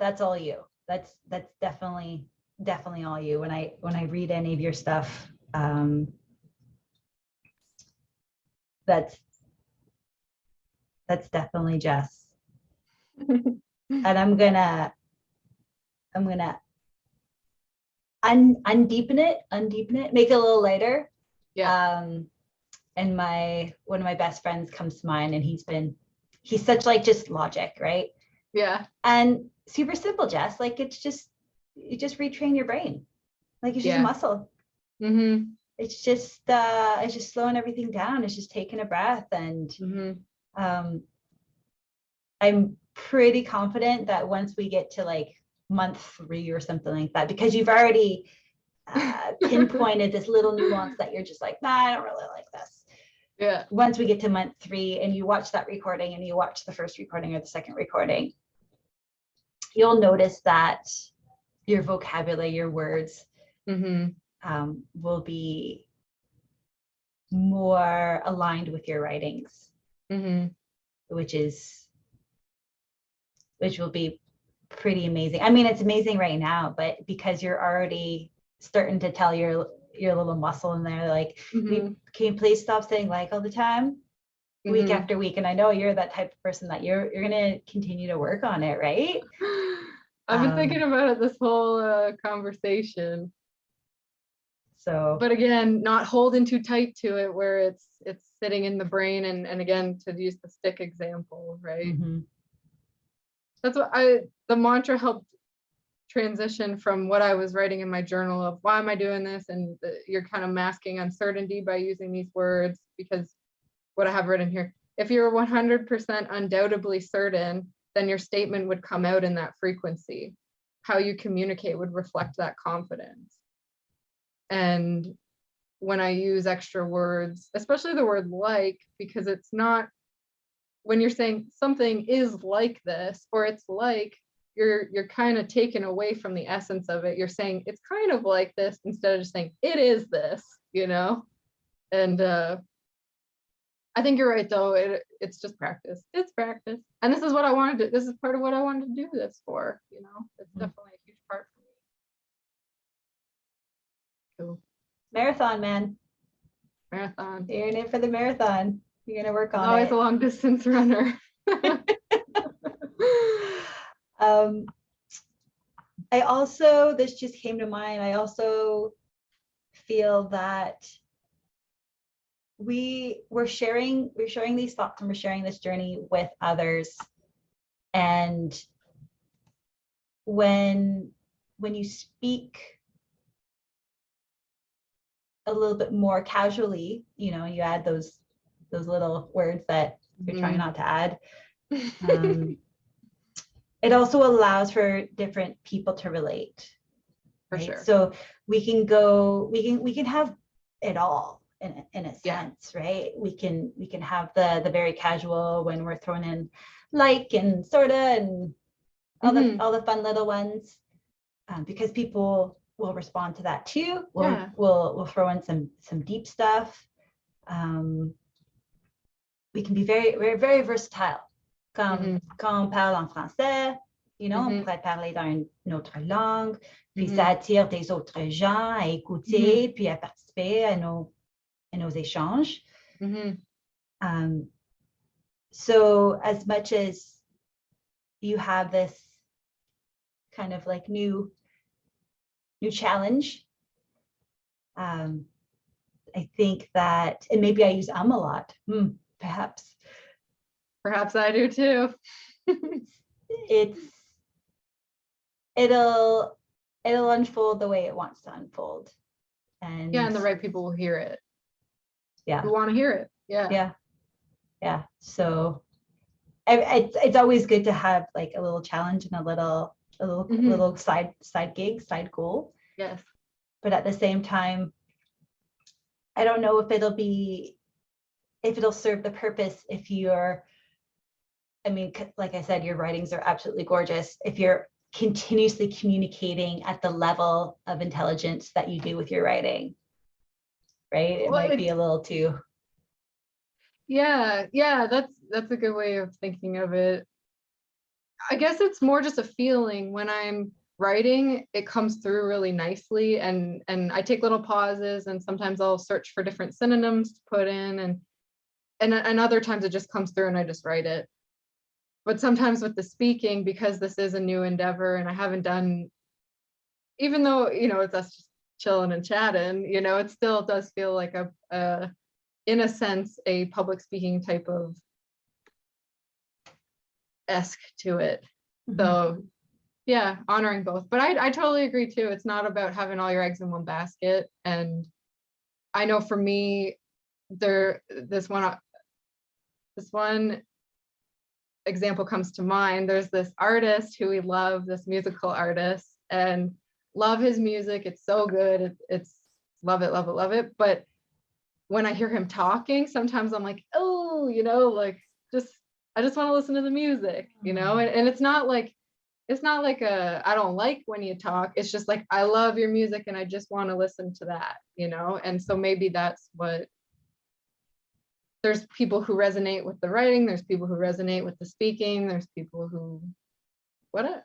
that's all you. That's definitely all you. When I read any of your stuff, that's definitely Jess. And I'm gonna undeepen it, make it a little lighter. Yeah. And one of my best friends comes to mind, and he's such like just logic, right? Yeah. And super simple, Jess. Like you just retrain your brain. Like it's just a muscle. Mm-hmm. It's just slowing everything down. It's just taking a breath. And I'm pretty confident that once we get to like month 3 or something like that, because you've already pinpointed this little nuance that you're just like, nah, I don't really like this. Yeah. Once we get to month 3 and you watch that recording and you watch the first recording or the second recording, you'll notice that your vocabulary, your words will be more aligned with your writings, which will be pretty amazing. I mean, it's amazing right now, but because you're already starting to tell your little muscle in there, like, can you please stop saying like all the time, week after week? And I know you're that type of person that you're gonna continue to work on it, right? I've been thinking about it this whole conversation. So, but again, not holding too tight to it where it's sitting in the brain, and again, to use the stick example, right? That's what the mantra helped transition from what I was writing in my journal of why am I doing this, and you're kind of masking uncertainty by using these words, because what I have written here, if you're 100% undoubtedly certain, then your statement would come out in that frequency. How you communicate would reflect that confidence. And when I use extra words, especially the word like, because it's not, when you're saying something is like this, or it's like, you're kind of taken away from the essence of it. You're saying it's kind of like this instead of just saying it is this, And I think you're right, though. It's just practice. It's practice. And this is what I wanted to, this is part of what I wanted to do this for, It's definitely a huge part for me. Cool. Marathon, man. Marathon. You're in it for the marathon. You're gonna work on it. Always a long distance runner. I also, this just came to mind, I also feel that we're sharing these thoughts, and we're sharing this journey with others. And when you speak a little bit more casually, you know, you add those little words that you're trying not to add. It also allows for different people to relate. For Right? sure. So we can have it all in a sense, right? We can have the very casual when we're thrown in like and sorta and all the fun little ones, because people will respond to that too. We'll throw in some deep stuff. We can be very, very versatile. Quand on parle en français, you know, on pourrait parler dans une autre langue, puis ça attire des autres gens à écouter, puis à participer à nos échanges. So as much as you have this kind of like new challenge, I think that, and maybe I use a lot, perhaps I do too. It'll unfold the way it wants to unfold, and the right people will hear it. Who want to hear it. Yeah. So it's always good to have like a little challenge and a little side gig, side goal. Yes. But at the same time, I don't know if it'll serve the purpose if you're, I mean, like I said, your writings are absolutely gorgeous. If you're continuously communicating at the level of intelligence that you do with your writing, right? It might be a little too. Yeah, that's a good way of thinking of it. I guess it's more just a feeling. When I'm writing, it comes through really nicely, and I take little pauses, and sometimes I'll search for different synonyms to put in, and other times it just comes through and I just write it. But sometimes with the speaking, because this is a new endeavor and I haven't done, even though, you know, it's us just chilling and chatting, you know, it still does feel like in a sense, a public speaking type of esque to it. So yeah, honoring both. But I totally agree too. It's not about having all your eggs in one basket. And I know for me, this one example comes to mind. There's this artist who we love, this musical artist, and love his music. It's so good. It's love it. But when I hear him talking, sometimes I'm like, oh, you know, like I just want to listen to the music, you know. And it's not like I don't like when you talk. It's just like, I love your music and I just want to listen to that, you know. And so maybe that's what, there's people who resonate with the writing, there's people who resonate with the speaking, there's people who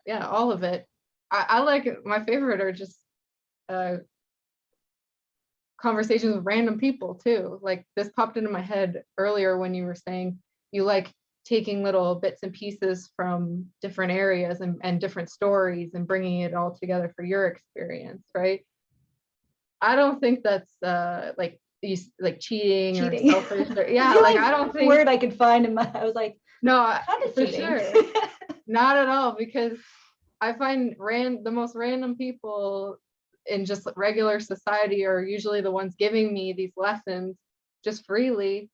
all of it. I like it. My favorite are just conversations with random people too. Like this popped into my head earlier when you were saying you like taking little bits and pieces from different areas and different stories and bringing it all together for your experience, right? I don't think that's like cheating. Or selfish. Or, I don't think word I could find in I was like, no, for sure. Not at all, because I find the most random people in just regular society are usually the ones giving me these lessons just freely.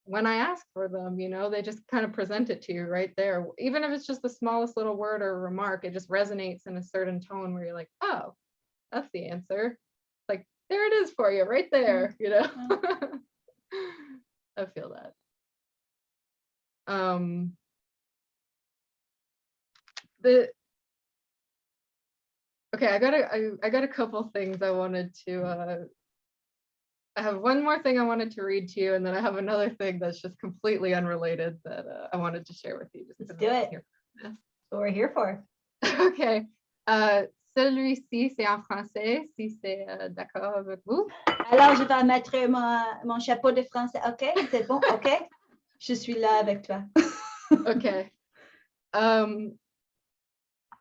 When I ask for them, you know, they just kind of present it to you right there. Even if it's just the smallest little word or remark, it just resonates in a certain tone where you're like, oh, that's the answer. Like, there it is for you right there, you know. I feel that. Okay, I got a couple things I wanted to I have one more thing I wanted to read to you, and then I have another thing that's just completely unrelated that I wanted to share with you. Let's do it. That's what we're here for. Okay. Celui-ci, c'est en français, si c'est d'accord avec vous. Alors, je vais mettre mon chapeau de français. OK, c'est bon? OK. Je suis là avec toi. OK.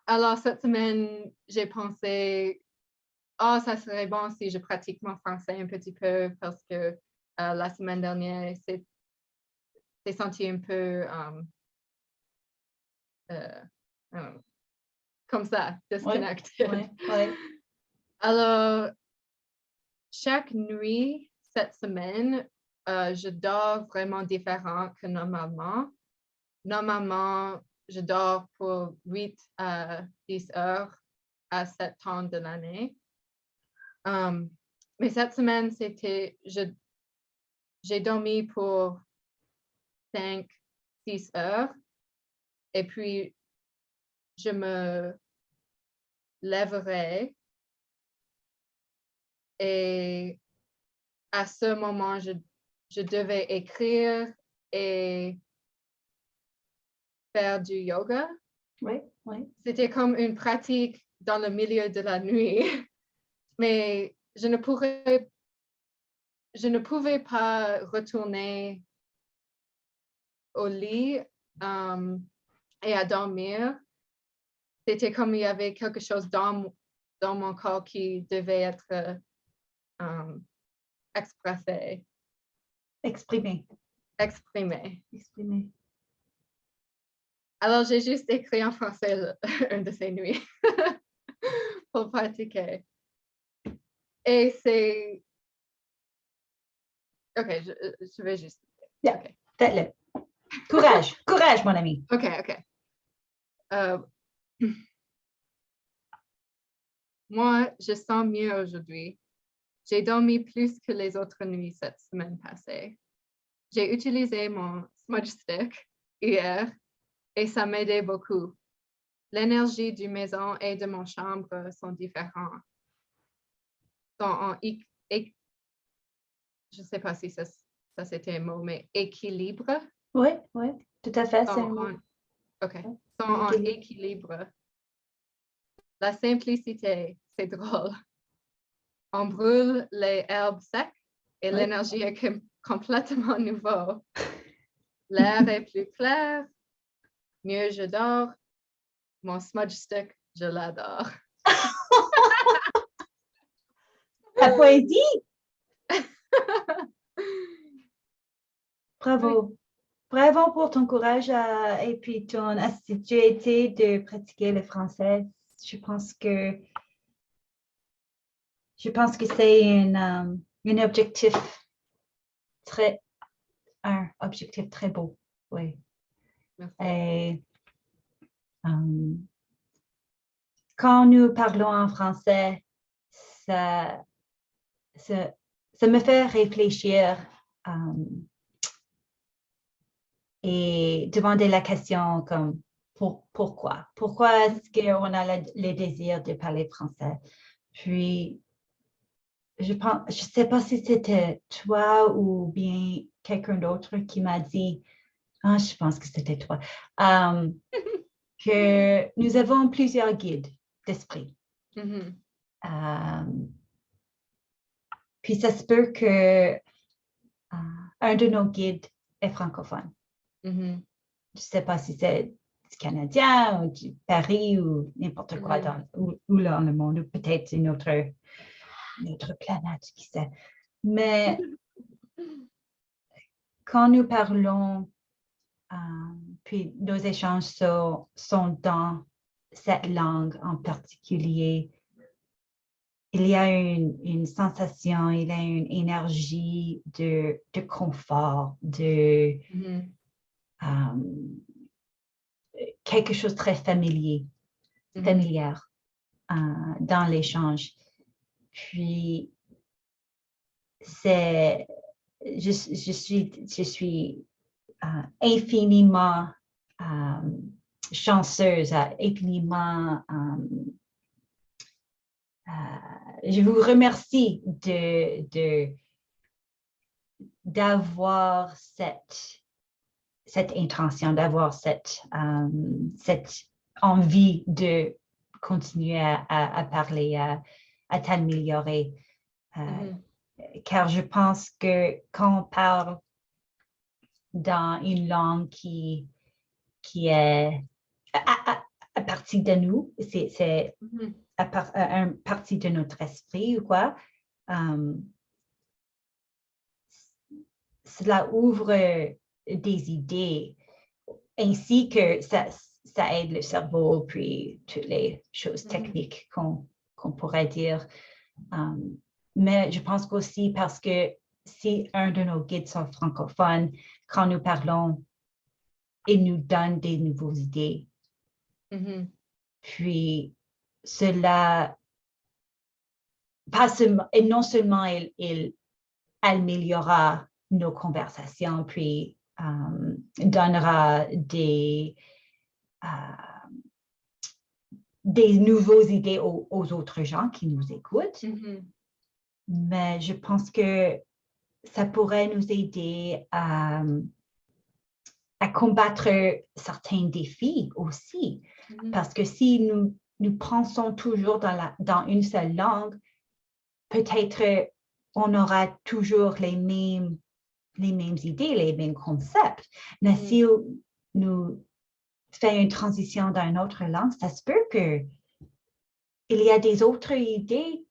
Alors, cette semaine, j'ai pensé, ça serait bon si je pratique mon français un petit peu, parce que la semaine dernière, c'est senti un peu comme ça, disconnected. Ouais. Alors, chaque nuit cette semaine, je dors vraiment différent que normalement. Normalement, je dors pour 8 à 10 heures à 7 temps de l'année. Mais cette semaine, j'ai dormi pour 5, 6 heures et puis je me lèverai et à ce moment, je devais écrire et faire du yoga. Oui, oui. C'était comme une pratique dans le milieu de la nuit, mais je ne pouvais pas retourner au lit et à dormir. C'était comme il y avait quelque chose dans mon corps qui devait être exprimé. Alors, j'ai juste écrit en français une de ces nuits pour pratiquer. Et c'est... OK, je vais juste... Yeah, okay. faites-le. Courage, courage, mon ami. OK. Moi, je sens mieux aujourd'hui. J'ai dormi plus que les autres nuits cette semaine passée. J'ai utilisé mon smudge stick hier et ça m'aidait beaucoup. L'énergie du maison et de mon chambre sont différentes. Je ne sais pas si ça c'était un mot, mais équilibre. Oui, tout à fait. C'est un mot. OK. Sont en équilibre. La simplicité, c'est drôle. On brûle les herbes secs et l'énergie est complètement nouveau. L'air est plus clair, mieux je dors. Mon smudge stick, je l'adore. La poésie. Bravo. Bravo pour ton courage et puis ton assiduité de pratiquer le français. Je pense que c'est un objectif très beau. Oui. Merci. Et quand nous parlons en français, ça me fait réfléchir et demander la question comme pourquoi? Pourquoi est-ce qu'on a le désir de parler français? Puis, je sais pas si c'était toi ou bien quelqu'un d'autre qui m'a dit, je pense que c'était toi, que nous avons plusieurs guides d'esprit. Mm-hmm. Puis ça se peut que un de nos guides est francophone. Mm-hmm. Je ne sais pas si c'est du Canadien ou du Paris ou n'importe quoi ou dans le monde, ou peut-être une autre planète, qui sait. Mais quand nous parlons, puis nos échanges sont dans cette langue en particulier, il y a une sensation, il y a une énergie de confort, de quelque chose de très familier, familière dans l'échange. Puis, je suis infiniment chanceuse, infiniment... je vous remercie d'avoir cette intention, d'avoir cette envie de continuer à parler, à t'améliorer. Car je pense que quand on parle dans une langue qui est à partir de nous, c'est une partie de notre esprit ou quoi, cela ouvre des idées, ainsi que ça aide le cerveau, puis toutes les choses techniques qu'on pourrait dire. mais je pense qu'aussi parce que si un de nos guides sont francophones, quand nous parlons, il nous donne des nouvelles idées. Mhm. Puis cela, et non seulement il améliorera nos conversations, puis donnera des nouvelles idées aux autres gens qui nous écoutent. Mhm. Mais je pense que ça pourrait nous aider à combattre certains défis aussi. Mhm. Parce que si nous pensons toujours dans une seule langue, peut-être on aura toujours les mêmes idées, les mêmes concepts. Mais si nous faisons une transition dans une autre langue, ça se peut qu'il y a des autres idées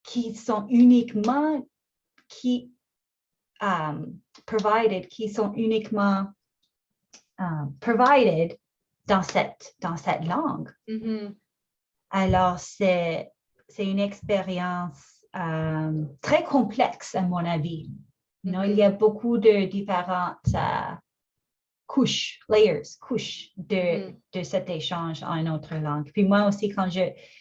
qui sont uniquement provided dans cette langue. Mhm. Alors, c'est une expérience très complexe, à mon avis. Mhm. Il y a beaucoup de différentes couches de cet échange en une autre langue. Puis moi aussi, quand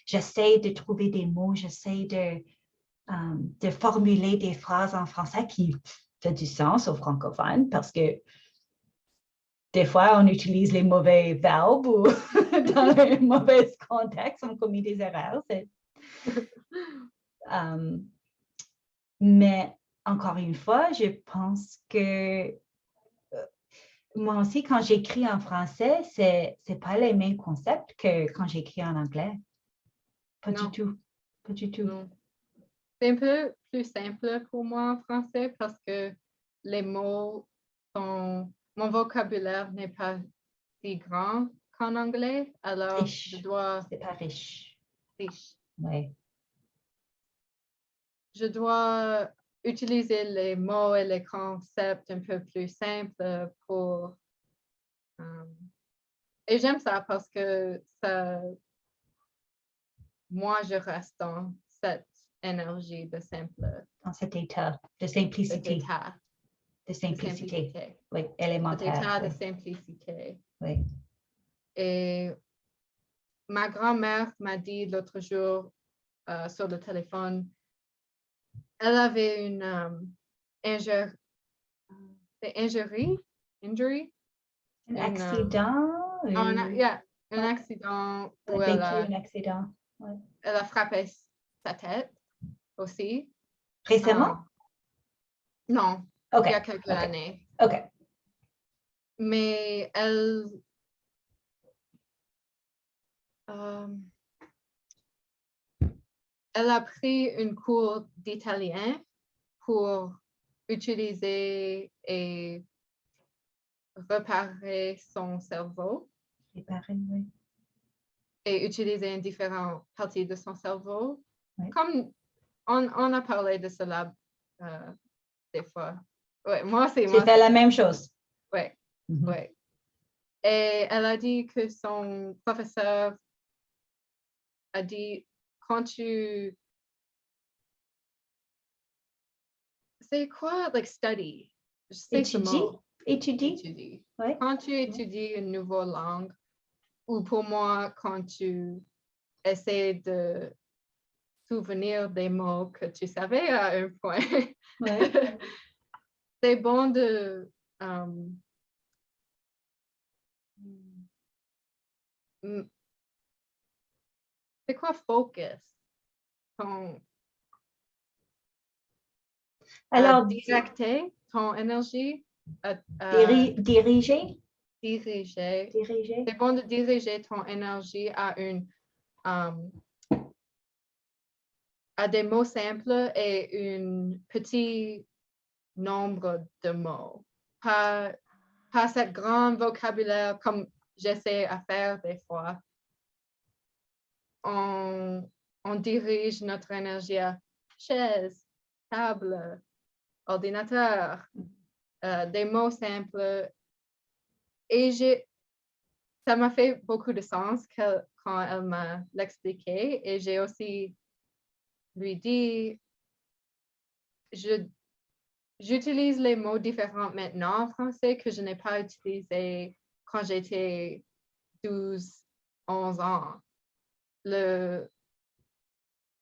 j'essaie de trouver des mots, j'essaie de formuler des phrases en français qui font du sens aux francophones parce que des fois, on utilise les mauvais verbes ou dans un mauvais contexte, on commet des erreurs. Mais encore une fois, je pense que moi aussi, quand j'écris en français, c'est pas les mêmes concepts que quand j'écris en anglais. Pas du tout. Pas du tout. Non. C'est un peu plus simple pour moi en français parce que les mots sont... Mon vocabulaire n'est pas si grand qu'en anglais, alors je Riche. dois... C'est pas riche. Riche. Oui. Je dois utiliser les mots et les concepts un peu plus simples pour... et j'aime ça parce que ça... Moi, je reste dans cette énergie de simple... Dans cet état de Cet simplicité. état De de simplicité. simplicité. Oui, Cet élémentaire. état Oui. de simplicité. Oui. Et ma grand-mère m'a dit l'autre jour sur le téléphone, elle avait une injury, Un une, accident. un accident Elle où a vécu un accident. Ouais. elle a frappé sa tête aussi. Récemment? Non, OK. il y a quelques OK. années. OK. Mais elle a pris une cours d'italien pour utiliser et réparer son cerveau Réparer, oui. et utiliser une différente partie de son cerveau. Oui. Comme on a parlé de cela des fois. Ouais, moi, c'est J'ai fait la même chose. Ouais, Mhm. ouais. Et elle a dit que son professeur a dit, quand tu... C'est quoi, like, study? Je sais ce mot. Étudie. Oui. Quand tu étudies une nouvelle langue, ou pour moi, quand tu essaies de souvenir des mots que tu savais à un point, Oui. c'est bon de... c'est quoi focus? Alors, Directer ton énergie, diriger. diriger. Diriger. C'est bon de diriger ton énergie à à des mots simples et un petit nombre de mots. Pas ce grand vocabulaire comme j'essaie à faire des fois. On dirige notre énergie à chaise, table, ordinateur, des mots simples. Et ça m'a fait beaucoup de sens quand elle m'a l'expliqué. Et j'ai aussi lui dit, j'utilise les mots différents maintenant en français que je n'ai pas utilisé quand j'étais 12, 11 ans.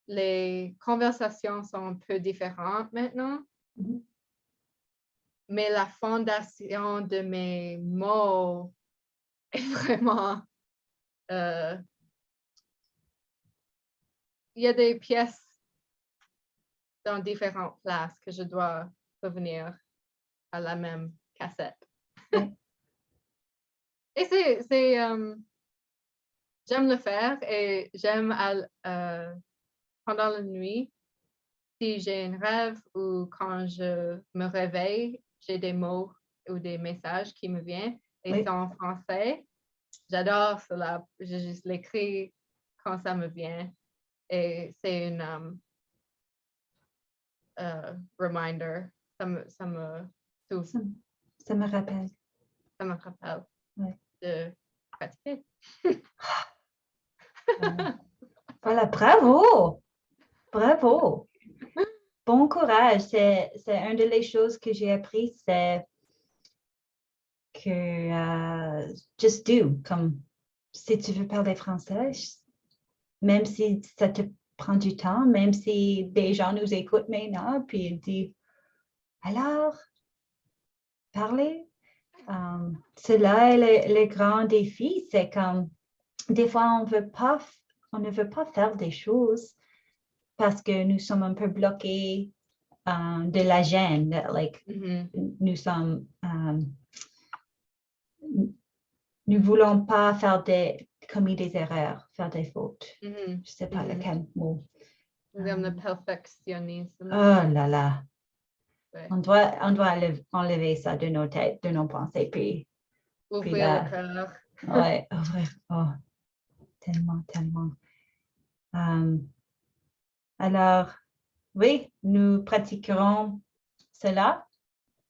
Les conversations sont un peu différentes maintenant, mais la fondation de mes mots est vraiment... il y a des pièces dans différentes places que je dois revenir à la même cassette. Et j'aime le faire et j'aime pendant la nuit, si j'ai un rêve ou quand je me réveille, j'ai des mots ou des messages qui me viennent et c'est en français. J'adore cela. Je juste l'écris quand ça me vient et c'est une reminder. Ça me rappelle. Ça me rappelle de pratiquer. Voilà, bravo! Bravo! Bon courage. C'est une des choses que j'ai appris, c'est que just do. Comme si tu veux parler français, même si ça te prend du temps, même si des gens nous écoutent maintenant, puis ils disent alors, parlez. C'est là le grand défi, c'est comme des fois on ne veut pas faire des choses parce que nous sommes un peu bloqués de la gêne, nous sommes nous voulons pas commis des erreurs, faire des fautes. Je sais pas lequel mot. Nous sommes le perfectionnisme. Oh là là. Ouais. On doit enlever ça de nos têtes, de nos pensées, puis ouvrir le cœur. Ouais, ouvrir. Oh, tellement. Alors, oui, nous pratiquerons cela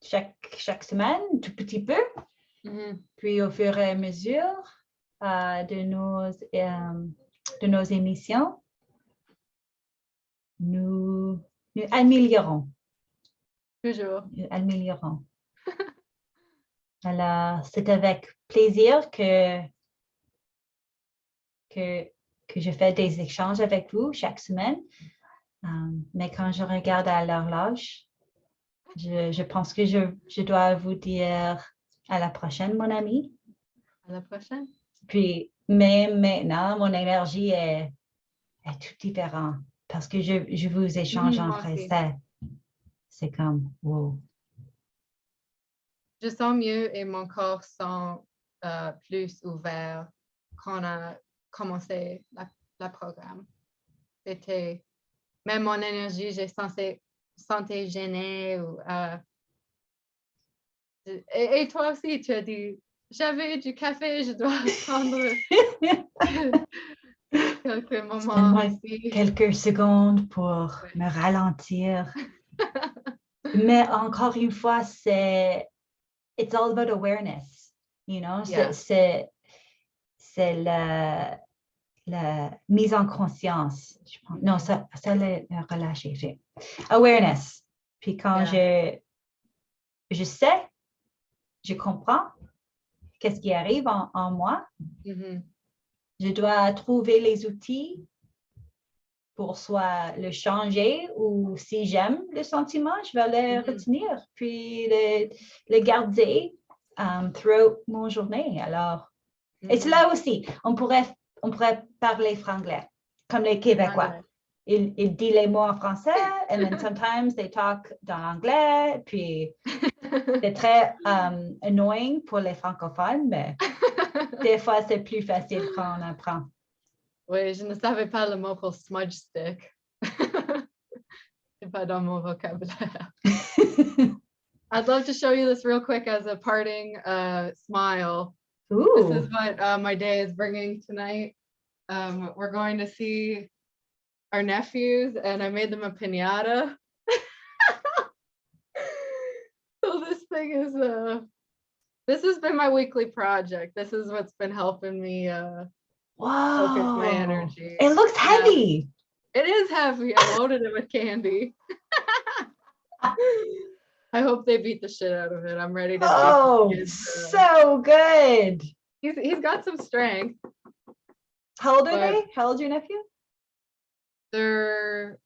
chaque semaine, tout petit peu. Puis au fur et à mesure de nos émissions, nous améliorons. Toujours. Nous améliorons. Alors, c'est avec plaisir que je fais des échanges avec vous chaque semaine. Mais quand je regarde à l'horloge, je pense que je dois vous dire à la prochaine, mon ami. À la prochaine. Puis, mais maintenant, mon énergie est tout différente parce que je vous échange en français. C'est comme, wow. Je sens mieux et mon corps sent plus ouvert quand on a commencé la programme. C'était, même mon énergie, j'ai senti gênée. Et toi aussi, tu as dit, j'avais du café, je dois prendre quelques moments ici. Quelques secondes pour me ralentir. Mais encore une fois, it's all about awareness, you know? Yeah. C'est la mise en conscience. Je pense. Non, ça le relâcher. Awareness. Puis quand je sais, je comprends qu'est-ce qui arrive en moi, je dois trouver les outils pour soit le changer ou si j'aime le sentiment, je vais le retenir, puis le garder throughout mon journée. Alors, et c'est là aussi, on pourrait parler franglais, comme les Québécois. Ils disent les mots en français, and then sometimes they talk dans anglais, puis c'est très annoying pour les francophones, mais des fois, c'est plus facile quand on apprend. Oui, je ne savais pas le mot pour smudge stick. C'est pas dans mon vocabulaire. I'd love to show you this real quick as a parting smile. Ooh. This is what my day is bringing tonight. We're going to see our nephews, and I made them a piñata. So this thing is this has been my weekly project. This is what's been helping me focus my energy. It looks heavy. It is heavy. I loaded it with candy. I hope they beat the shit out of it. I'm ready to see. Oh, so good. He's got some strength. How old are But- they? How old's your nephew? They're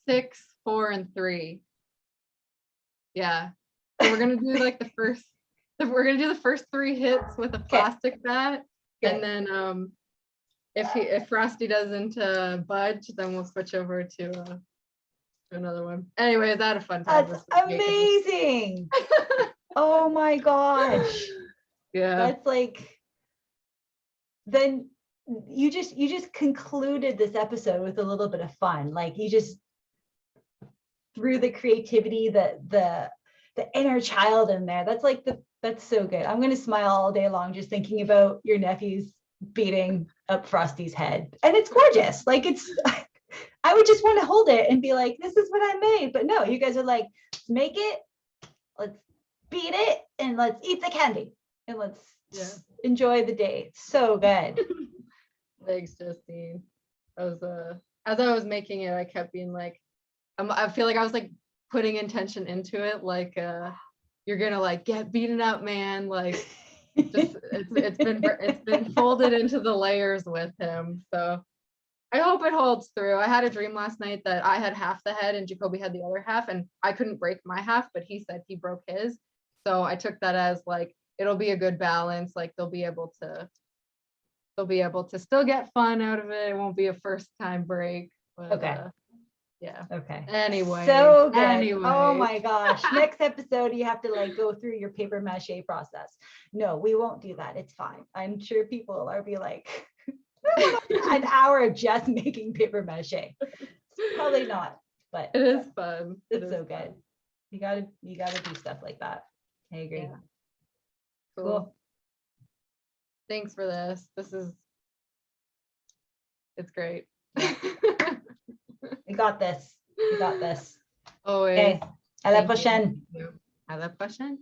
6, 4, and 3. Yeah. So we're gonna do like we're gonna do the first 3 hits with a plastic bat, and then if Frosty doesn't budge, then we'll switch over to another one. Anyways, I had a fun time. That's amazing. Oh my gosh. Yeah. That's like, then you just concluded this episode with a little bit of fun. Like you just threw the creativity, the inner child in there. That's so good. I'm gonna smile all day long just thinking about your nephews beating up Frosty's head. And it's gorgeous. Like I would just want to hold it and be like, this is what I made. But no, you guys are like, let's make it, let's beat it, and let's eat the candy. And let's enjoy the day. So good. Thanks, Justine. As I was making it, I kept being like, I feel like I was like putting intention into it, like you're gonna like get beaten up, man. Like just it's been folded into the layers with him. So I hope it holds through. I had a dream last night that I had half the head and Jacoby had the other half, and I couldn't break my half, but he said he broke his. So I took that as like it'll be a good balance. Like they'll be able to still get fun out of it. It won't be a first time break. But, Okay. Yeah. Okay. Anyway. So good. Anyway. Oh my gosh. Next episode, you have to like go through your paper mache process. No, we won't do that. It's fine. I'm sure people are be like, an hour of just making paper mache. Probably not, but it is fun. it's so good. You gotta do stuff like that. I agree. Yeah. Cool. Thanks for this. It's great. We got this. We got this. Always. Okay. À la Thank you. prochaine. À la prochaine.